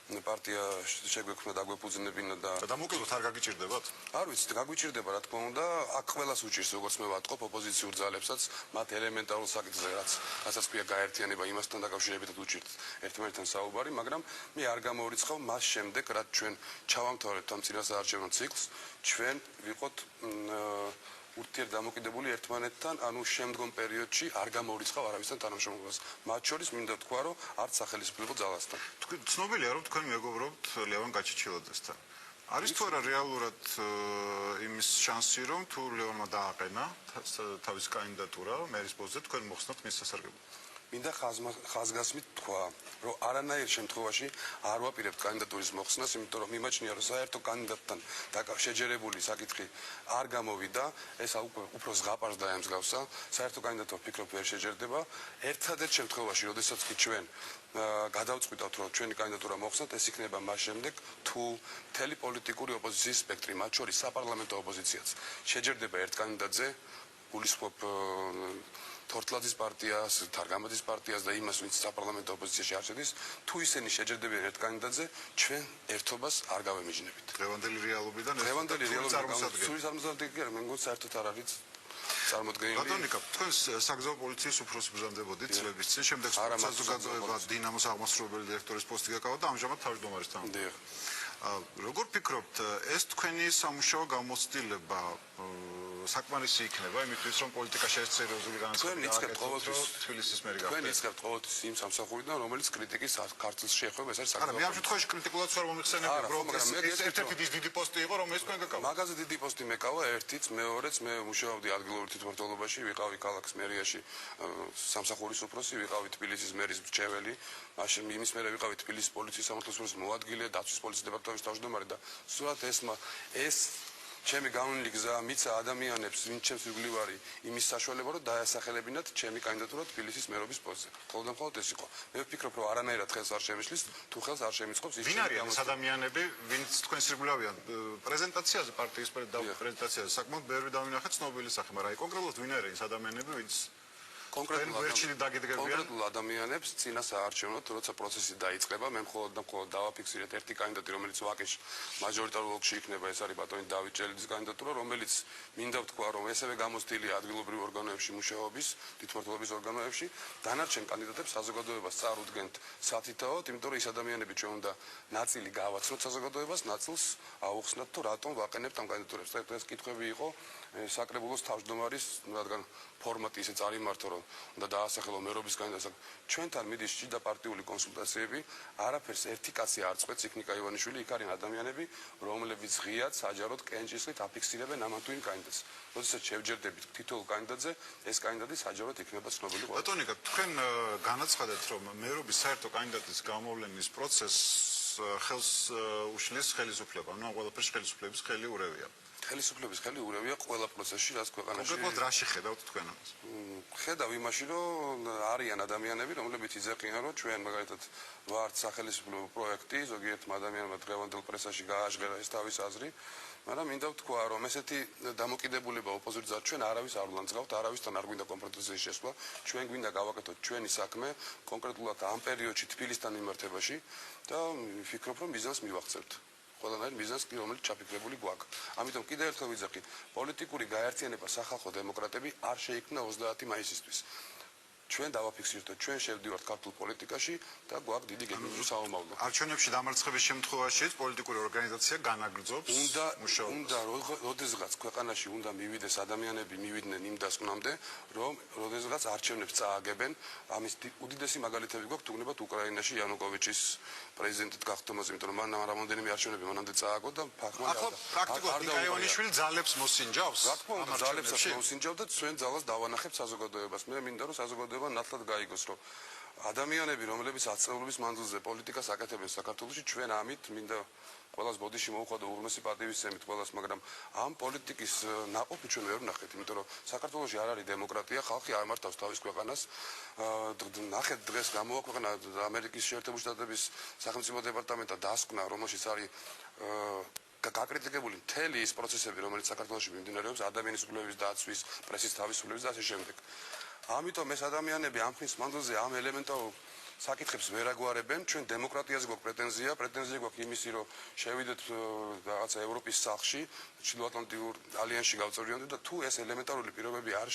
პარტია შეგვექმნა დაგვეფუძნებინა და დამოუკიდებლად არ გაგიჭირდებათ? არ ვიცი, გაგიჭირდება რა თქმა უნდა, აქ ყველას უჭირს, როგორც მე ვატყობ ოპოზიციურ ძალებსაც, მათ ელემენტარულ საკითხზე, რასაც ქვია გაერთიანება, იმასთან დაკავშირებით უჭირთ ერთმანეთთან საუბარი, მაგრამ მე არ გამოვრიცხავ მას შემდეგ, რაც ჩვენ ჩავამთავრებთ ამ წინასაარჩევნო ციკლს, ჩვენ ვიყოთ ურთიერთდამოკიდებული ერთმანეთთან, ანუ შემდგომ პერიოდში არ გამოვრიცხავ არავისთან თანამშრომლობას. მათ შორის მინდა ვთქვა, რომ არც სახელმწიფო ძალასთან. ცნობილია, რომ თქვენ მეგობრობთ ლევან გაჩეჩილაძესთან. არის თუ არა რეალურად იმის შანსი, რომ თუ ლევანმა დააყენა თავის კანდიდატურა მერის პოსტზე, თქვენ მოხსნათ მის სასარგებლოდ? მინდა ხაზგასმით თქვა, რომ არანაირ შემთხვევაში არ ვაპირებთ კანდიდატურის მოხსნას, იმიტომ რომ მიმაჩნია, რომ საერთო კანდიდატთან შეჯერებული საკითხი არ გამოვიდა, ეს უფრო ზღაპარს დაემსგავსა, საერთო კანდიდატო ვფიქრობ ვერ შეჯერდება. ერთადერთ შემთხვევაში, როდესაც კი ჩვენ გადავწყვიტავთ, რომ ჩვენი კანდიდატურა მოხსნათ, ეს იქნება მას შემდეგ, თუ მთელი პოლიტიკური ოპოზიციის სპექტრი, მათ შორის საპარლამენტო ოპოზიციაც შეჯერდება ერთ კანდიდატზე, გულისხმობ თორთლაძის პარტიას, თარგამაძის პარტიას და იმას, ვინც საპარლამენტო ოპოზიციაში არ შედის, თუ ისინი შეჯერდებიან ერთ კანდიდატზე, ჩვენ ერთობას არ გავემიჯნებით. დღევანდელი რეალობიდან დღევანდელი რეალობიდან მე მგონი საერთოდ არ არის წარმოდგენილი. ბატონო ნიკა, თქვენ საგზაო პოლიციის უფროსი ბრძანდებოდით წლების წინ, შემდეგ საზოგადოება დინამოს აღმასრულებელი დირექტორის პოსტი გაკავდა და ამჟამად თავმჯდომარის თანამდებობა. როგორ ფიქრობთ, ეს თქვენი სამუშაო გამოცდილება საკმარისი იქნება იმისთვის, რომ პოლიტიკაში ეს სერიოზული განაცხადება გააკეთოს თბილისის მერი გახდეს? თქვენ იწყებთ ყოველთვის იმ სამსახურიდან, რომელიც კრიტიკის ქართულს შეეხება, ეს არის არა, მე ამ შემთხვევაში კრიტიკულად ვარ მომიხსენებდი, რომ ეს ერთ-ერთი დიდი პოსტი იყო, რომელიც თქვენ გაკავდა. მაგაზე დიდი პოსტი მეკავა ერთიც, მეორეც მე მუშაობდი ადგილობრივ თვითმმართველობაში, ვიყავი ქალაქის მერიაში სამსახურის უფროსი, ვიყავი თბილისის მერის მრჩეველი, მაშინ იმის მერე ვიყავი თბილისის პოლიციის სამართლის მოადგილე, დაცვის პოლიციის დეპარტამენტის თავმჯდომარე და სულად ეს ჩემი გავლენილი გზა მიცა ადამიანებს, ვინც ჩემს ირგვლივ არის, იმის საშუალება, რომ დაესახელებინათ ჩემი კანდიდატურა თბილისის მერობის პოსტზე. მხოლოდ ეს იყო. მე ვფიქრობ, რომ არანაირად ხელს არ შემიშლის, თუ ხელს არ შემიწყობს ის ვინ არიან ეს ადამიანები, ვინც თქვენს ირგვლივ პრეზენტაციაზე, პარტიის პრეზენტაციაზე საკმაოდ ბევრი დავინახეთ ცნობილი სახე, მაგრამ აი კონკრეტულად ვინ არიან ეს ადამიანები, ვინც კონკრეტულ ადამიანებს წინა საარჩევნოდ, როცა პროცესი დაიწყება, მე მხოლოდ და მხოლოდ დავაფიქსირეთ ერთი კანდიდატი, რომელიც ვაკეში მაჟორიტარულ ოლქში იქნება, ეს არის ბატონი დავით ჭელიძის კანდიდატურა, რომელიც მინდა ვთქვა, რომ ესევე გამოცდილია ადგილობრივ ორგანოებში მუშაობის, თვითმმართველობის ორგანოებში, დანარჩენ კანდიდატებს საზოგადოებას წარუდგენთ სათითაოდ, იმიტომ რომ ის ადამიანები ჩვენ უნდა ნაწილი გავაცნოთ საზოგადოებას, ნაწილს აუხსნათ თუ რატომ ვაყენებთ ამ კანდიდატურებს. ეს კითხვები იყო საკრებულოს თავმჯდომარის, რადგან ფორმატი ისე წარიმართო, რომ უნდა დაასახელო მერობის კანდიდატს. ჩვენთან მიდის შიდა პარტიული კონსულტაციები, არაფერს ერთი კაცი არ წყვეტს, იქნიკა ივანიშვილი, იქ არიან ადამიანები, რომლებიც ღიად საჯაროდ კენჭისყრით აფიქსირებენ ამან თუ იმ კანდიდატს. როდესაც შევჯერდებით თითოეულ კანდიდატზე, ეს კანდიდატი საჯაროდ იქნება ცნობილი. ბატონიკა, თქვენ განაცხადეთ, რომ მერობის საერთო კანდიდატის გამოვლენის პროცესს ხელს უშლის ხელისუფლება, ანუ ყველაფერში ხელისუფლების ხელი ურევია. ხელისუფლების ხელი ურევია ყველა პროცესში, რაც ქვეყანაში. კონკრეტულად რაში ხედავთ თქვენ ამას? ხედავ იმაში, რომ არიან ადამიანები, რომლებიც იძახიან, რომ ჩვენ მაგალითად ვართ სახელისუფლებო პროექტი, ზოგიერთმა ადამიანმა დღევანდელ პრესაში გააჟღერა ეს თავის აზრი, მაგრამ მინდა ვთქვა, რომ ესეთი დამოკიდებულება ოპოზიციას ჩვენ არავის არ ვლანძღავთ, არავისთან არ გვინდა კონფრონტაციის შესვლა, ჩვენ გვინდა გავაკეთოთ ჩვენი საქმე, კონკრეტულად ამ პერიოდში თბილისთან მიმართებაში და ვფიქრობ, რომ მიზანს მივახცევთ. ყველანაირ მიზანს კი რომელიც ჩაფიქრებული გვაქვს. ამიტომ კიდევ ერთხელ ვიძახი, პოლიტიკური გაერთიანება სახალხო დემოკრატები არ შეიქმნა 30 მაისისთვის. ჩვენ დავაფიქსირდით, ჩვენ შევდივართ ქართულ პოლიტიკაში და გვაქვს დიდი გეგმები საომავლო. არჩევნებში დამარცხების შემთხვევაშიც პოლიტიკური ორგანიზაცია განაგრძობს მუშაობას. უნდა როდესღაც ქვეყანაში უნდა მივიდეს ადამიანები მივიდნენ იმ დასკვნამდე, რომ როდესღაც არჩევნებს წააგებენ, ამის უდიდესი მაგალითები გვაქვს თუნდაც უკრაინაში იანუკოვიჩის პრეზიდენტად გახდომაზე, იმიტომ რომ მან რამოდენიმე არჩევნები მანამდე წააგო და ახლა პრაქტიკულად ნიკაევანიშვილი ძალებს მოსინჯავს. რა თქმა უნდა, ძალებსაც მოსინჯავდა, ჩვენ ძალას დავანახებთ საზოგადოებას. მე მინდა რომ საზოგადოება ნათლად გაიგოს, რომ ადამიანები, რომლებიც ათწლეულების მანძილზე პოლიტიკას აკეთებენ საქართველოში, ჩვენ ამით მინდა ყველას ბოდიში მოუხადო უღრმესი პატივისცემით ყველას, მაგრამ ამ პოლიტიკის ნაყოფი ჩვენ ვერ ვნახეთ, იმიტომ რომ საქართველოში არ არის დემოკრატია, ხალხი არ მართავს თავის ქვეყანას. ნახეთ დღეს გამოაქვეყნა ამერიკის შეერთებული შტატების სახელმწიფო დეპარტამენტმა დასკვნა, რომელშიც არის გაკრიტიკებული მთელი ის პროცესები, რომელიც საქართველოში მიმდინარეობს, ადამიანის უფლებების დაცვის, პრესის თავისუფლების და ასე შემდეგ. ამიტომ ეს ადამიანები ამ ხნის მანძილზე ამ ელემენტარულ საკითხებს ვერ აგვარებენ, ჩვენ დემოკრატიაზე გვაქვს პრეტენზია გვაქვს იმისი, რომ შევიდეთ რაღაცა ევროპის სახლში, ჩრდილოატლანტიურ ალიანსში გავწევრიანდეთ და თუ ეს ელემენტარული პირობები არ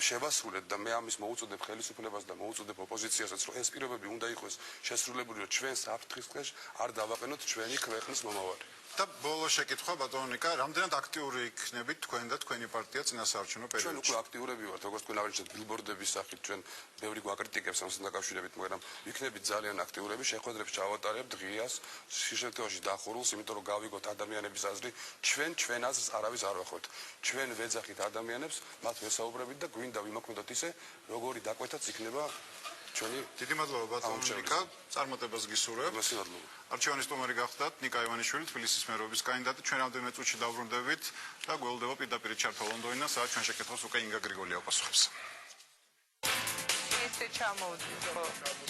შევასრულეთ და მე ამის მოუწოდებ ხელისუფლებას და მოუწოდებ ოპოზიციასაც, რომ ეს პირობები უნდა იყოს შესრულებული, რომ ჩვენ საფრთხის ქვეშ არ დავაყენოთ ჩვენი ქვეყნის მომავალი. და ბოლო შეკითხვა ბატონიკა, რამდენად აქტიური იქნებით თქვენ და თქვენი პარტია წინასაარჩევნო პერიოდში? ჩვენ უკვე აქტიურები ვართ, როგორც თქვენ აღნიშნეთ, ბილბორდების სახით ჩვენ ბევრი გვაკრიტიკებს ამასთან დაკავშირებით, მაგრამ ვიქნებით ძალიან აქტიურები, შეხვედრებს ჩავატარებთ ღიას, შეშეთევაში დახურულს, იმიტომ რომ გავიგოთ ადამიანების აზრი, ჩვენ აზრს არავის არ ვახვევთ. ჩვენ ვეძახით ადამიანებს, მათ ვესაუბრებით და გვინდა ვიმოქმედოთ ისე, როგორი დაკვეთაც იქნება ჩვენი. დიდი მადლობა ბატონიკა, წარმატებას გისურვებ. არჩევანის სტუმარი გახდათ ნიკა ივანიშვილი, თბილისის მერობის კანდიდატი. ჩვენ რამდენიმე წუთში დავბრუნდებით და გველდება პირდაპირ ჩართვა ლონდონიდან, სადაც ჩვენ შეკითხვას უკვე ინგა გრიგოლია უპასუხებს.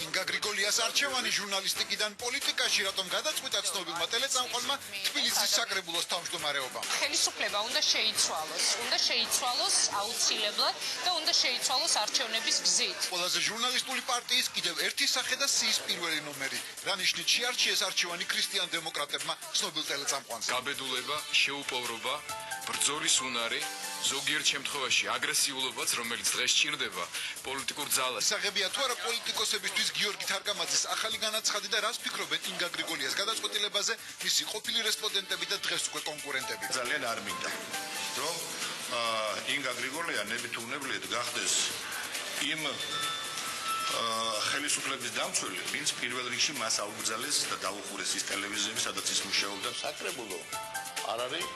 ინგა გრიგოლიას არჩევანი ჟურნალისტიკიდან პოლიტიკაში რატომ გადაწყვიტა ცნობილმა ტელეწამყვანმა თბილისის საკრებულოს თავმჯდომარეობამ. ხელისუფლება უნდა შეიცვალოს აუცილებლად და უნდა შეიცვალოს არჩევნების გზით. ყველაზე ჟურნალისტული პარტიის კიდევ ერთი სახე და სიის პირველი ნომერი. რა ნიშნით შეარჩიეს არჩევანი ქრისტიან დემოკრატებმა ცნობილ ტელეწამყვანზე. გაბედულება, შეუპოვრობა, ბრძოლის უნარი, ზოგიერთ შემთხვევაში აგრესიულობაც, რომელიც დღეს ჭირდება პოლიტიკურ ძალას. ისაღებია თუ არა პოლიტიკოსებისთვის გიორგი თარგამაძის ახალი განაცხადი და რას ფიქრობენ ინგა გრიგოლიას გადაწყვეტილებაზე მისი ყოფილი რესპონდენტები და დღეს უკვე კონკურენტები. ძალიან არ მინდა, რომ ინგა გრიგოლია ნებით უნებლიეთ გახდეს იმ ხელისუფლების დამცველი, ვინც პირველ რიგში მას აუგზავნეს და დაუხურეს ის ტელევიზიები, სადაც ის მუშაობდა. საკრებულო არ არის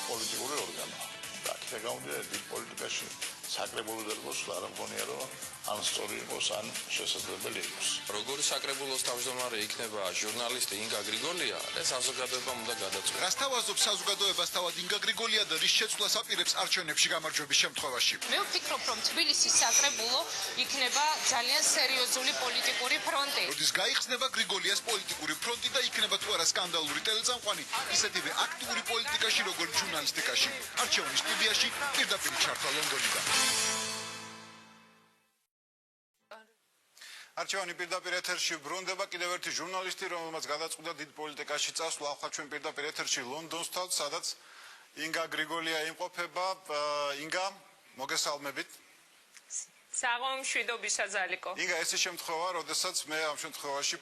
პოლიტიკური ორგანო. და აქ გამოდიეთ პოლიტიკაში საკრებულო დარგოსლა არ მგონია რომ ან სწორი იყოს ან შესაძლებელი იყოს. როგორი საკრებულოს თავმჯდომარე იქნება ჟურნალისტი ინგა გრიგოლია, ეს საზოგადოებამ უნდა გადაწყვეტოს. რას თავაზობს საზოგადოებას თავად ინგა გრიგოლია და რის შეცვლას აპირებს არჩევნებში გამარჯვების შემთხვევაში? მე ვფიქრობ, რომ თბილისის საკრებულო იქნება ძალიან სერიოზული პოლიტიკური ფრონტი. როდის გაიხსნება გრიგოლიას პოლიტიკური ფრონტი და იქნება თუ არა სკანდალური ტელეწამყვანი, ისეთივე აქტიური პოლიტიკაში, როგორც ჟურნალისტიკაში. არჩევნის სტუდიაში პირდაპირ ჩართვა ლონდონიდან. არჩევანი პირდაპირ ეთერში ბრუნდება კიდევ ერთი ჟურნალისტი, რომელმაც გადაწყვიტა დიდ პოლიტიკაში წასვლა. ახლა ჩვენ პირდაპირ ეთერში ლონდონს თავთ, სადაც ინგა გრიგოლია იმყოფება. ინგა, მოგესალმებით. საღამომშვიდობისა ზალიკო. ინგა, ეს ის შემთხვევა, როდესაც მე ამ შემთხვევაში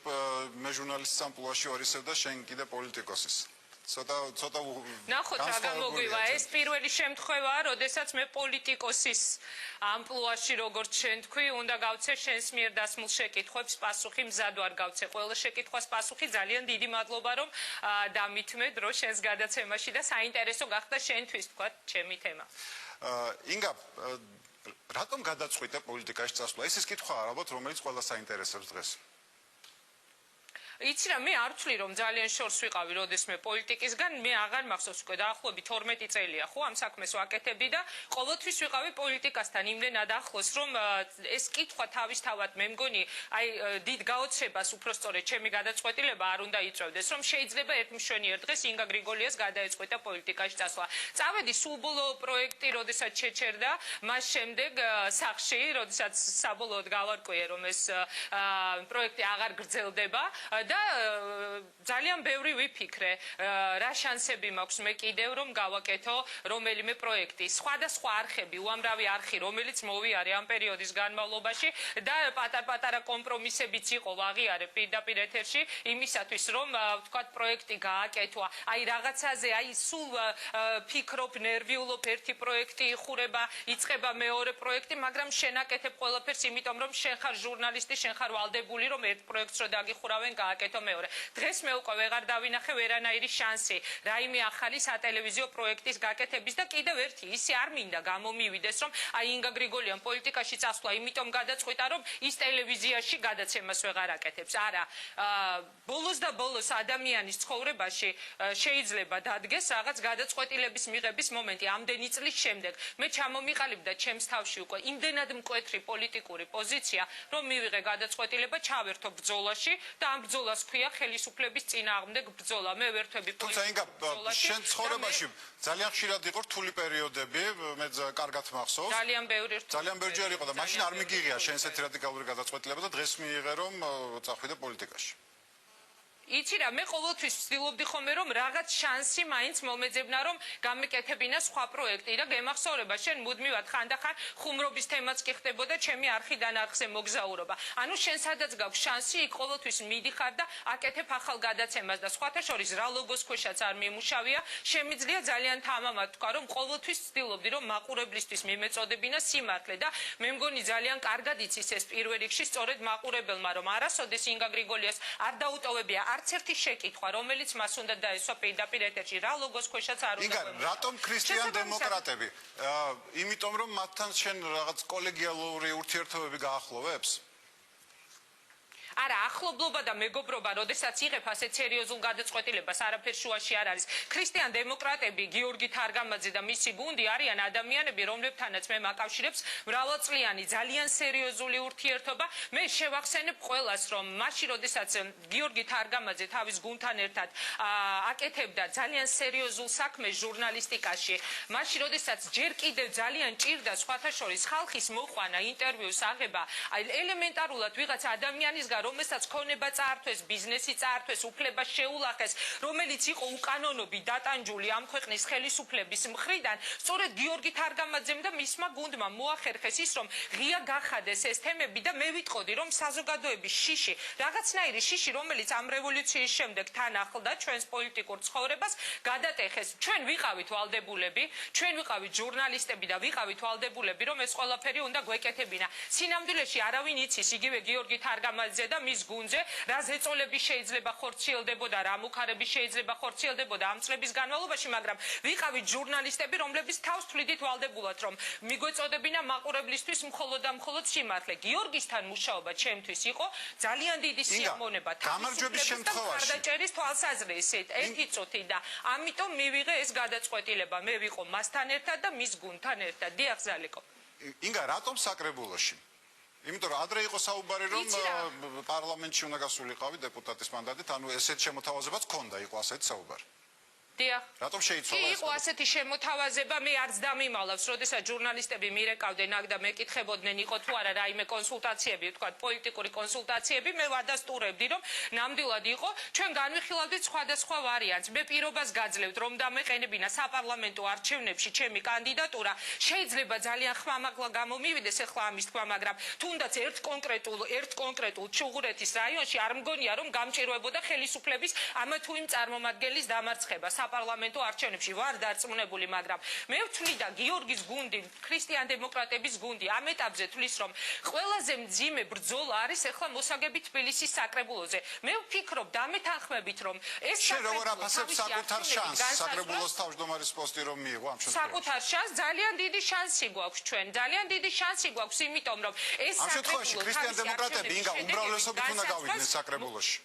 მე ჟურნალისტის ამპლუაში ვარ ისევ და შენ კიდე პოლიტიკოსის. ცოტა ნახოთ რა გამოგვივა, ეს პირველი შემთხვევაა, როდესაც მე პოლიტიკოსის ამპლუაში როგორც შენ თქვი, უნდა გავცე შენს მიერ დასმულ შეკითხვებს პასუხი მზად ვარ გავცე. ყველა შეკითხვას პასუხი ძალიან დიდი მადლობა რომ დამითმე დრო შენს გადაცემაში და საინტერესო გახდა შენთვის თქვა ჩემი თემა. ინგა, რატომ გადაწყვიტე პოლიტიკაში წასვლა? ეს კითხვაა ალბათ, რომელიც ყველას საინტერესებს დღეს. იცი რა, მე არ ვთვლი რომ ძალიან შორს ვიყავი როდესმე პოლიტიკისგან, მე აღარ მახსოვს უკვე დაახლოებით 12 წელია ხო ამ საქმეს ვაკეთებდი და ყოველთვის ვიყავი პოლიტიკასთან იმდენად ახლოს რომ ეს კითხვა თავისთავად მე მგონი აი დიდ გაოცებას უпростоრე ჩემი გადაწყვეტილება არ უნდა იწევდეს რომ შეიძლება ერთმშვენიერ დღეს ინგა გრიგოლიას გადაეწყვეტა პოლიტიკაში წასვლა. წავედი სულ ბოლო პროექტი როდესაც შეჩერდა, მას შემდეგ სახში როდესაც საბოლოოდ გავარკვიე რომ ეს პროექტი აღარ გრძელდება და ძალიან ბევრი ვიფიქრე, რა შანსები მაქვს მე კიდევ რომ გავაკეთო რომელიმე პროექტი. სხვადასხვა არხები, უამრავი არხი, რომელიც მოვიარე ამ პერიოდის განმავლობაში და პატარ-პატარა კომპრომისებიც იყო ვაღიარე პირდაპირ ეთერში იმისათვის რომ ვთქვათ პროექტი გააკეთვა. აი რაღაცაზე, აი სულ ფიქრობ, ნერვიულობ, ერთი პროექტი იხურება, იწყება მეორე პროექტი, მაგრამ შენ აკეთებ ყველაფერს, იმიტომ რომ შენ ხარ ჟურნალისტი, შენ ხარ ვალდებული რომ ერთ პროექტს რო დაგიხურავენ გააკეთო მეორე. დღეს მე უკვე ვეღარ დავინახე ვერანაირი შანსი რაიმე ახალი სატელევიზიო პროექტის გაკეთების და კიდევ ერთი ისე არ მინდა გამომივიდეს რომ აი ინგა გრიგოლიან პოლიტიკაში წასვლა იმიტომ გადაწყვიტა რომ ის ტელევიზიაში გადაცემას ვეღარ აკეთებს. არა, ბოლოს და ბოლოს ადამიანის ცხოვრებაში შეიძლება დადგეს რაღაც გადაწყვეტილების მიღების მომენტი ამდენი წლის შემდეგ. მე ჩამომიყალიბდა ჩემს თავში უკვე იმდენად მკვეთრი პოლიტიკური პოზიცია რომ მივიღე გადაწყვეტილება ჩავერთო ბრძოლაში და ამ ბრძოლას ქვია ხელისუფლების წინააღმდეგ ბრძოლა. მე ვერთვები პოლიტიკურ ბრძოლაში. შენ ცხოვრებაში ძალიან ხშირად იყო რთული პერიოდები, მე კარგად მახსოვს. ძალიან ბევრი იყო და მაშინ არ მიგიღია შენ ესეთი რადიკალური გადაწყვეტილება და დღეს მიიღე რომ წახვიდე პოლიტიკაში. იცი რა, მე ყოველთვის ვცდილობდი ხოლმე რომ რაღაც შანსი მაინც მომეძებნა რომ გამეკეთებინა სხვა პროექტი და გემახსოვრება შენ მუდმივად ხანდახან ხუმრობის თემაც კი ხდებოდა ჩემი არხიდან არხზე მოგზაურობა. ანუ შენ სადაც გაქვს შანსი, იქ ყოველთვის მიდიხარ და აკეთებ ახალ გადაცემას და სხვათა შორის რა ლოგოს ქვეშაც არ მიმუშავია, შემიძლია ძალიან თამამად თქვა რომ ყოველთვის ვცდილობდი რომ მაყურებლისთვის მიმეწოდებინა სიმართლე და მე მგონი ძალიან კარგად იცის ეს პირველ რიგში სწორედ მაყურებელმა რომ არასოდეს ინგა გრიგოლიას არ დაუტოვებია არც ერთი შეკითხვა, რომელიც მას უნდა დაესვა პირდაპირ ეთერში, რა ლოგოს ქვეშაც არ უნდა. ინგა, რატომ ქრისტიან დემოკრატები? იმიტომ რომ მათთან შენ რაღაც კოლეგიალური ურთიერთობები გაახლოვებს? არა, ახლობლობა და მეგობრობა, როდესაც იღებ ასეთ სერიოზულ გადაწყვეტილებას, არაფერ შუაში არ არის. ქრისტიან დემოკრატები, გიორგი თარგამაძე და მისი გუნდი არიან ადამიანები, რომლებთანაც მე მაკავშირებს მრავალწლიანი ძალიან სერიოზული ურთიერთობა. მე შევახსენებ ყველას, რომ მაშინ, როდესაც გიორგი თარგამაძე თავის გუნდთან ერთად აკეთებდა ძალიან სერიოზულ საქმეს ჟურნალისტიკაში, მაშინ, როდესაც ჯერ კიდევ ძალიან ჭირდა სხვათა შორის ხალხის მოყვანა, ინტერვიუს აღება, აი ელემენტარულად ვიღაც ადამიანისგან რომელსაც ქონება წაართვეს, ბიზნესი წაართვეს, უფლება შეულახეს, რომელიც იყო უკანონობი დატანჯული ამ ქვეყნის ხელისუფლების მხრიდან, სწორედ გიორგი თარგამაძემ და მისმა გუნდმა მოახერხეს ის, რომ ღია გახადეს ეს თემები და მე ვიტყოდი, რომ საზოგადოების შიში, რაღაცნაირი შიში, რომელიც ამ რევოლუციის შემდეგ თან ახლდა ჩვენს პოლიტიკურ ცხოვრებას, გადატეხეს. ჩვენ ვიყავით ვალდებულები, ჩვენ ვიყავით ჟურნალისტები და ვიყავით ვალდებულები, რომ ეს ყველაფერი უნდა გვეკეთებინა. სინამდვილეში არავინ იცის, იგივე გიორგი თარგამაძე და მის გუნდზე, რა ზეწოლები შეიძლება ხორციელდებოდა, რა მუხარები შეიძლება ხორციელდებოდა ამ წლების განმავლობაში, მაგრამ ვიყავით ჟურნალისტები, რომლებიც თავს თვლიდით ვალდებულად, რომ მიგვეწოდებინა მაყურებლისთვის მხოლოდ და მხოლოდ სიმართლე. გიორგისთან მუშაობა ჩემთვის იყო ძალიან დიდი სიამოვნება. გამარჯვების შემთხვევაში მხარდაჭერის თვალსაზრისით, ერთი წუთი და ამიტომ მივიღე ეს გადაწყვეტილება. მე ვიყო მასთან ერთად და მის გუნდთან ერთად. დიახ, ზალიკო. ინგა, რატომ საკრებულოში? იმიტომ რომ ადრე იყო საუბარი რომ პარლამენტში უნდა გასულიყავი დეპუტატის მანდატით, ანუ ესეთ შემოთავაზებაც ქონდა, იყო ასეთ საუბარი. დიახ. რატომ შეიცვალა ეს? იყო ასეთი შემოთავაზება, მე არც დამიმალავს, როდესაც ჟურნალისტები მირეკავდნენ აქ და მეკითხებოდნენ, იყო თუ არა რაიმე კონსულტაციები, ვთქვათ, პოლიტიკური კონსულტაციები, მე ვადასტურებდი, რომ ნამდვილად იყო, ჩვენ განვიხილავდით სხვადასხვა ვარიანტს. მე პირობას გაძლევთ, რომ დამეყენებინა საპარლამენტო არჩევნებში ჩემი კანდიდატურა, შეიძლება ძალიან ხმამაღლა გამომივიდეს ახლა ამის თქვა, მაგრამ თუნდაც ერთ კონკრეტულ ჩუღურეთის რაიონში არ მგონია, რომ გამჭირვებოდა ხელისუფლების ამა თუ იმ წარმომადგენლის დამარცხება საპარლამენტო არჩევნებში. ვარ დარწმუნებული, მაგრამ მე ვთვლი და გიორგის გუნდი, ქრისტიან-დემოკრატების გუნდი ამ ეტაპზე თვლის, რომ ყველაზე მძიმე ბრძოლა არის ახლა მოსაგები თბილისის საკრებულოზე. მე ვფიქრობ, დამეთანხმებით, რომ ეს შენ როგორ აფასებ საკუთარ შანსს საკრებულოს თავმჯდომარის პოსტი რომ მიიღო ამ შემთხვევაში? საკუთარ შანსს ძალიან დიდი შანსი გვაქვს ჩვენ. ძალიან დიდი შანსი გვაქვს, იმიტომ რომ ეს ამ შემთხვევაში ქრისტიან-დემოკრატები ინგა უმრავლესობით უნდა გავიდნენ საკრებულოში.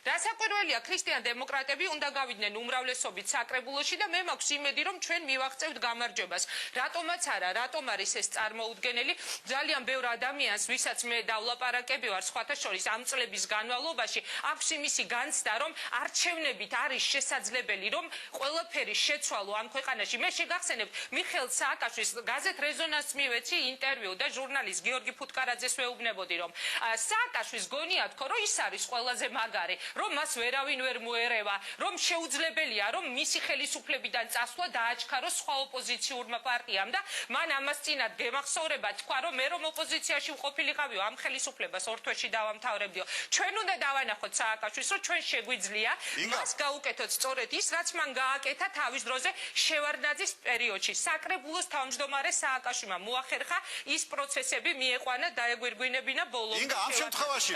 დასაკვირველია, ქრისტიან-დემოკრატები უნდა გავიდნენ უმრავლესობით საკრებულოში და მე მაქვს იმედი, რომ ჩვენ მივაღწევთ გამარჯვებას. რატომაც არა, რატომ არის ეს წარმოუდგენელი? ძალიან ბევრ ადამიანს, ვისაც მე დავლაპარაკები ვარ, სხვათა შორის ამ წლების განმავლობაში, აქვს იმისი განცდა, რომ არჩევნებით არის შესაძლებელი, რომ ყველაფერი შეცვალო ამ ქვეყანაში. მე შეგახსენებ, მიხეილ სააკაშვილის გაზეთ რეზონანსს მივეცი ინტერვიუ და ჟურნალისტ გიორგი ფუტკარაძეს ვეუბნებოდი, რომ სააკაშვილს გონია თქო, რომ ის არის ყველაზე მაგარი, რომ მას ვერავინ ვერ მოერევა, რომ შეუძლებელია, რომ მისი ხელისუფლებიდან წასვლა დააჩქაროს სხვა ოპოზიციურმა პარტიამ და მან ამას წინათ გემახსოვრება თქვა, რომ მე რომ ოპოზიციაში ვყოფილიყავიო, ამ ხელისუფლებას ორ თვეში დავამთავრებდიო. ჩვენ უნდა დავანახოთ სააკაშვილს, რომ ჩვენ შეგვიძლია მას გაუკეთოთ სწორედ ის, რაც მან გააკეთა თავის დროზე შევარდნაძის პერიოდში. საკრებულოს თავმჯდომარე სააკაშვილმა მოახერხა ის პროცესები მიეყვანა დაეგვირგვინებინა ბოლომდე. ინგა, ამ შემთხვევაში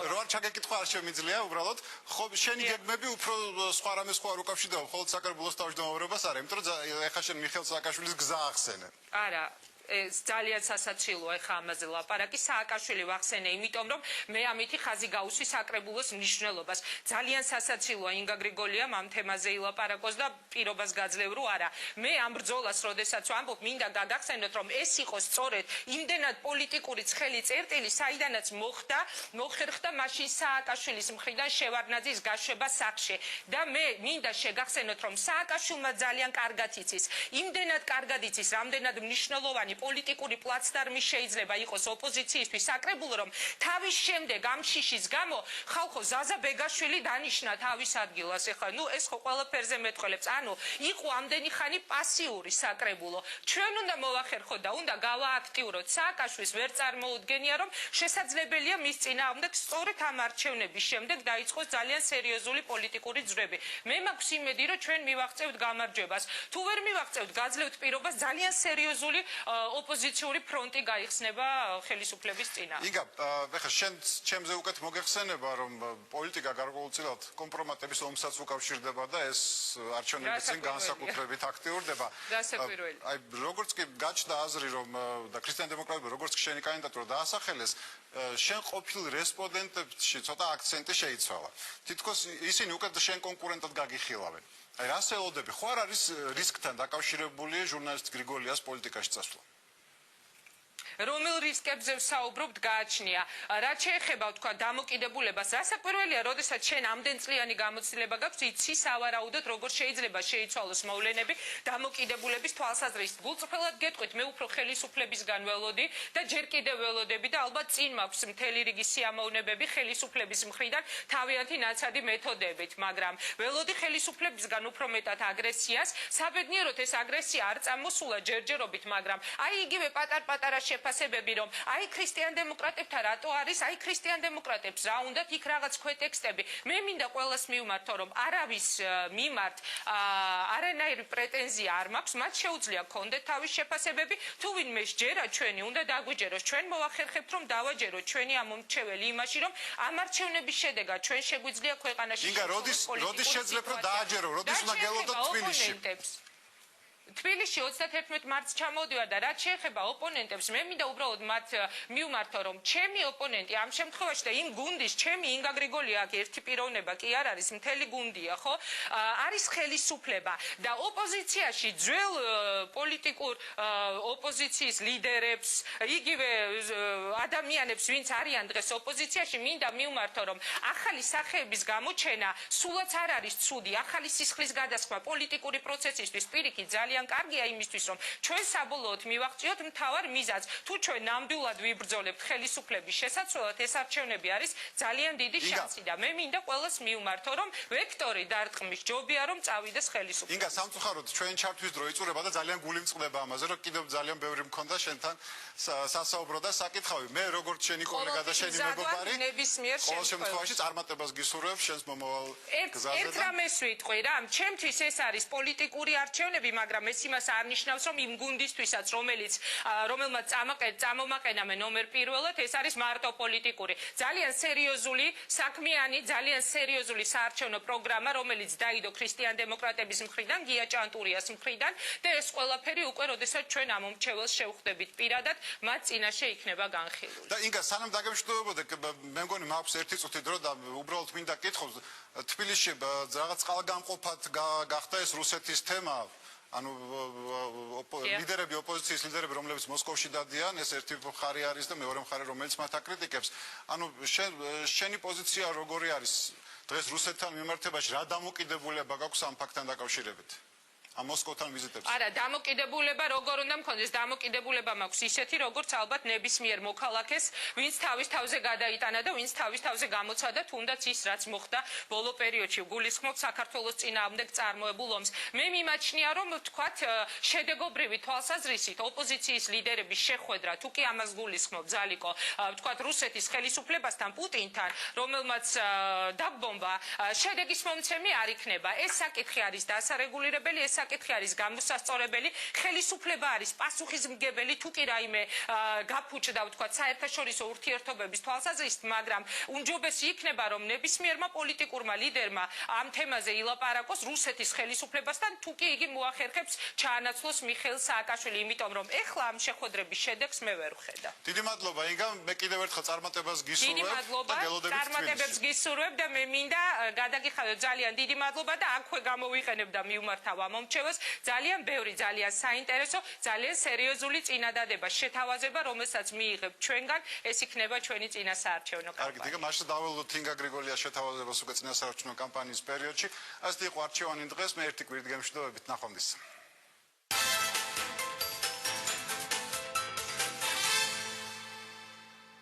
რო არ ჩაგეკითხვა არ შემიძლია უბრალოდ შენი გეგმები უფრო სხვა რამეს ხო არ უკავშირდება, მხოლოდ საკრებულოს თავმჯდომარეობას არა, იმიტომ რომ ეხლა შენ მიხეილ სააკაშვილის გზა ახსენე. არა, ძალიან სასაცილოა ეხა ამაზე ლაპარაკი. სააკაშვილი ვახსენე, იმიტომ რომ მე ამითი ხაზი გაუსვი საკრებულოს მნიშვნელობას. ძალიან სასაცილოა ინგა გრიგოლიამ ამ თემაზე ილაპარაკოს და პირობას გაძლევ რო არა. მე ამ ბრძოლას, როდესაც ვამბობ, მინდა გაგახსენოთ, რომ ეს იყო სწორედ იმდენად პოლიტიკური ცხელი წერტილი, საიდანაც მოხერხდა მაშინ სააკაშვილის მხრიდან შევარდნაძის გაშვება სახში. და მე მინდა შეგახსენოთ, რომ სააკაშვილმა ძალიან კარგად იცის, იმდენად კარგად იცის, რამდენად მნიშვნელოვანი პოლიტიკური პლაცდარმი შეიძლება იყოს ოპოზიციისთვის საკრებულო, რომ თავის შემდეგ ამ შიშის გამო ხალხო ზაზა ბეგაშვილი დანიშნა თავის ადგილას. ეხლა ეს ხო ყველაფერზე მეტყველებს. ანუ იყო ამდენი ხანი პასიური საკრებულო. ჩვენ უნდა მოვახერხოთ და უნდა გავააქტიუროთ. სააკაშვილს ვერ წარმოუდგენია, რომ შესაძლებელია მის წინააღმდეგ სწორედ ამ არჩევნების შემდეგ დაიწყოს ძალიან სერიოზული პოლიტიკური ძვრები. მე მაქვს იმედი, რომ ჩვენ მივაღწევთ გამარჯვებას. თუ ვერ მივაღწევთ, გაძლევთ პირობას, ძალიან სერიოზული ოპოზიციური ფრონტი გაიხსნება ხელისუფლების წინა. იგა, ეხლა შენ ჩემზე უკეთ მოგეხსენება, რომ პოლიტიკა გარკვეულწილად კომპრომატების ომსაც უკავშირდება და ეს არჩევნების წინ განსაკუთრებით აქტიურდება. დასაკვირველი. აი, როგორც კი გაჩნდა აზრი, რომ და ქრისტიან-დემოკრატები როგორც კი შენი კანდიდატურა დაასახელეს, შენ ყოფილ რესპონდენტებში ცოტა აქცენტი შეიცვალა. თითქოს ისინი უკეთ შენ კონკურენტად გაგიხილავენ. აი, რას ელოდები? ხო არ არის რისკთან დაკავშირებული ჟურნალისტ გრიგოლიას პოლიტიკაში წასვლა? რომელ რისკებზე ვსაუბრობთ გააჩნია. რაც შეეხება თქვა დამოკიდებულებას, დასაკვირველია, როდესაც შენ ამდენწლიანი გამოცდილება გაქვს, იცი სავარაუდოდ როგორ შეიძლება შეიცვალოს მოვლენები დამოკიდებულების თვალსაზრისით. გულწრფელად გეტყვით, მე უფრო ხელისუფლებისგან ველოდი და ჯერ კიდევ ველოდები და ალბათ წინ მაქვს მთელი რიგი სიამოვნებები ხელისუფლების მხრიდან თავიანთი ნაცადი მეთოდებით, მაგრამ ველოდი ხელისუფლებისგან უფრო მეტად აგრესიას. საბედნიეროდ ეს აგრესია არ წამოსულა ჯერჯერობით, მაგრამ აი იგივე პატარ-პატარა შეფასებები, რომ აი ქრისტიან-დემოკრატებთან რატო არის, აი ქრისტიან-დემოკრატებს რა უნდათ, იქ რაღაც ქვეტექსტები. მე მინდა ყველას მივმართო, რომ არავის მიმართ არანაირი პრეტენზია არ მაქვს, მათ შეუძლია გქონდეთ თავის შეფასებები, თუ ვინმე სჯერა ჩვენი, უნდა დაგვიჯეროს. ჩვენ მოვახერხებთ, რომ დავაჯეროთ ჩვენი ამომრჩეველი იმაში, რომ ამ არჩევნების შედეგად ჩვენ შეგვიძლია ქვეყანაში ინგა, როდის შეძლებ რომ დააჯერო, როდის უნდა გელოდოთ თბილისში? თბილისში 31 მარტს ჩამოვდივარ და რაც შეეხება ოპონენტებს, მე მინდა უბრალოდ მათ მივმართო, რომ ჩემი ოპონენტი ამ შემთხვევაში და იმ გუნდის ჩემი ინგა გრიგოლია აქ ერთი პიროვნება კი არ არის, მთელი გუნდია, ხო? არის ხელისუფლება და ოპოზიციაში ძველ პოლიტიკურ ოპოზიციის ლიდერებს, იგივე ადამიანებს, ვინც არიან დღეს ოპოზიციაში, მინდა მივმართო, რომ ახალი სახეების გამოჩენა სულაც არ არის ცუდი, ახალი სისხლის გადასხმა პოლიტიკური პროცესისთვის პირიქით ძალიან კარგია იმისთვის, რომ ჩვენ საბოლოოდ მივაღწიოთ მთავარ მიზანს. თუ ჩვენ ნამდვილად ვიბრძოლებთ ხელისუფლების შესაცვლელად, ეს არჩევნები არის ძალიან დიდი შანსი და მე მინდა ყველას მივმართო, რომ ვექტორი დარტყმის ჯობია, რომ წავიდეს ხელისუფლება. ინგა, სამწუხაროდ ჩვენ ჩართვის დრო იწურება და ძალიან გული მწყდება ამაზე, რომ კიდევ ძალიან ბევრი მქონდა შენთან სასაუბრო და საკითხავი. მე როგორც შენი კოლეგა და შენი მეგობარი, ყოველ შემთხვევაში წარმატებას გისურვებ შენს მომავალ გზაზე. ერთ რამეს ვიტყვი რა, ჩემთვის ეს არის პოლიტიკური არჩევნები, მაგრამ ეს იმას არ ნიშნავს, რომ იმ გუნდისთვისაც, რომელმაც წამომაყენამე ნომერ პირველად, ეს არის მარტო პოლიტიკური. ძალიან სერიოზული, საქმიანი, ძალიან სერიოზული საარჩევნო პროგრამა, რომელიც დაიდო ქრისტიან დემოკრატების მხრიდან, გია ჭანტურიას მხრიდან და ეს ყველაფერი უკვე როდესაც ჩვენ ამ მომრჩეველს შევხვდებით პირადად, მათ წინაშე იქნება განხილული. და ინგა, სანამ დაგემშვიდობებოდე, მე მგონი მაქვს ერთი წუთი დრო და უბრალოდ მინდა კითხოს, თბილისში რაღაც წყალგამყოფად გახდა ეს რუსეთის თემა. ანუ ლიდერები, ოპოზიციის ლიდერები, რომლებიც მოსკოვში დადიან, ეს ერთი მხარე არის და მეორე მხარე, რომელიც მათ აკრიტიკებს. ანუ შენი პოზიცია როგორი არის დღეს რუსეთთან მიმართებაში, რა დამოკიდებულება გაქვს ამ ფაქტთან დაკავშირებით? ამ მოსკოვთან ვიზიტებს. არა, დამოკიდებულება როგორ უნდა მქონდეს? დამოკიდებულება მაქვს ისეთი, როგორც ალბათ ნებისმიერ მოქალაქეს, ვინც თავის თავზე გადაიტანა და ვინც თავის თავზე გამოცადა, თუნდაც ის რაც მოხდა ბოლო პერიოდში. გულისხმობ საქართველოს წინააღმდეგ წარმოებულ ომს. მე მიმაჩნია, რომ თქვათ შედეგობრივი თვალსაზრისით ოპოზიციის ლიდერების შეხვედრა, თუ კი ამას გულისხმობ ძალიკო, თქვათ რუსეთის ხელისუფლებასთან, პუტინთან, რომელმაც დაბომბა, შედეგის მომცემი არ იქნება. ეს საკითხი არის დასარეგულირებელი, ეს საკითხი არის გამოსასწორებელი, ხელისუფლება არის პასუხისმგებელი, თუ კი რაიმე გაფუჭდა, ვთქვათ, საერთაშორისო ურთიერთობების თვალსაზრისით, მაგრამ უმჯობესი იქნება, რომ ნებისმიერმა პოლიტიკურმა ლიდერმა ამ თემაზე ილაპარაკოს რუსეთის ხელისუფლებასთან, თუ კი იგი მოახერხებს ჩაანაცვლოს მიხეილ სააკაშვილი, იმიტომ რომ ეხლა ამ შეხვედრების შედეგს მე ვერ ვხედავ. დიდი მადლობა, ინგა, მე კიდევ ერთხელ წარმატებას გისურვებ. დიდი მადლობა, წარმატებებს გისურვებ და მე მინდა გადაგიხადოთ ძალიან დიდი მადლობა და აქვე გამოვიყენებ და მივმართავ ამ მომრჩეველს. ძალიან ბევრი, ძალიან საინტერესო, ძალიან სერიოზული წინადადება, შეთავაზება, რომელსაც მიიღებთ ჩვენგან, ეს იქნება ჩვენი წინასაარჩევნო კამპანია. კარგი, დგა, მაშინ დაველოდოთ ინგა გრიგოლიას შეთავაზებას უკვე წინასაარჩევნო კამპანიის პერიოდში. ასეთი იყო არჩევანი დღეს, მე ერთი კვირით გემშვიდობებით, ნახვამდის.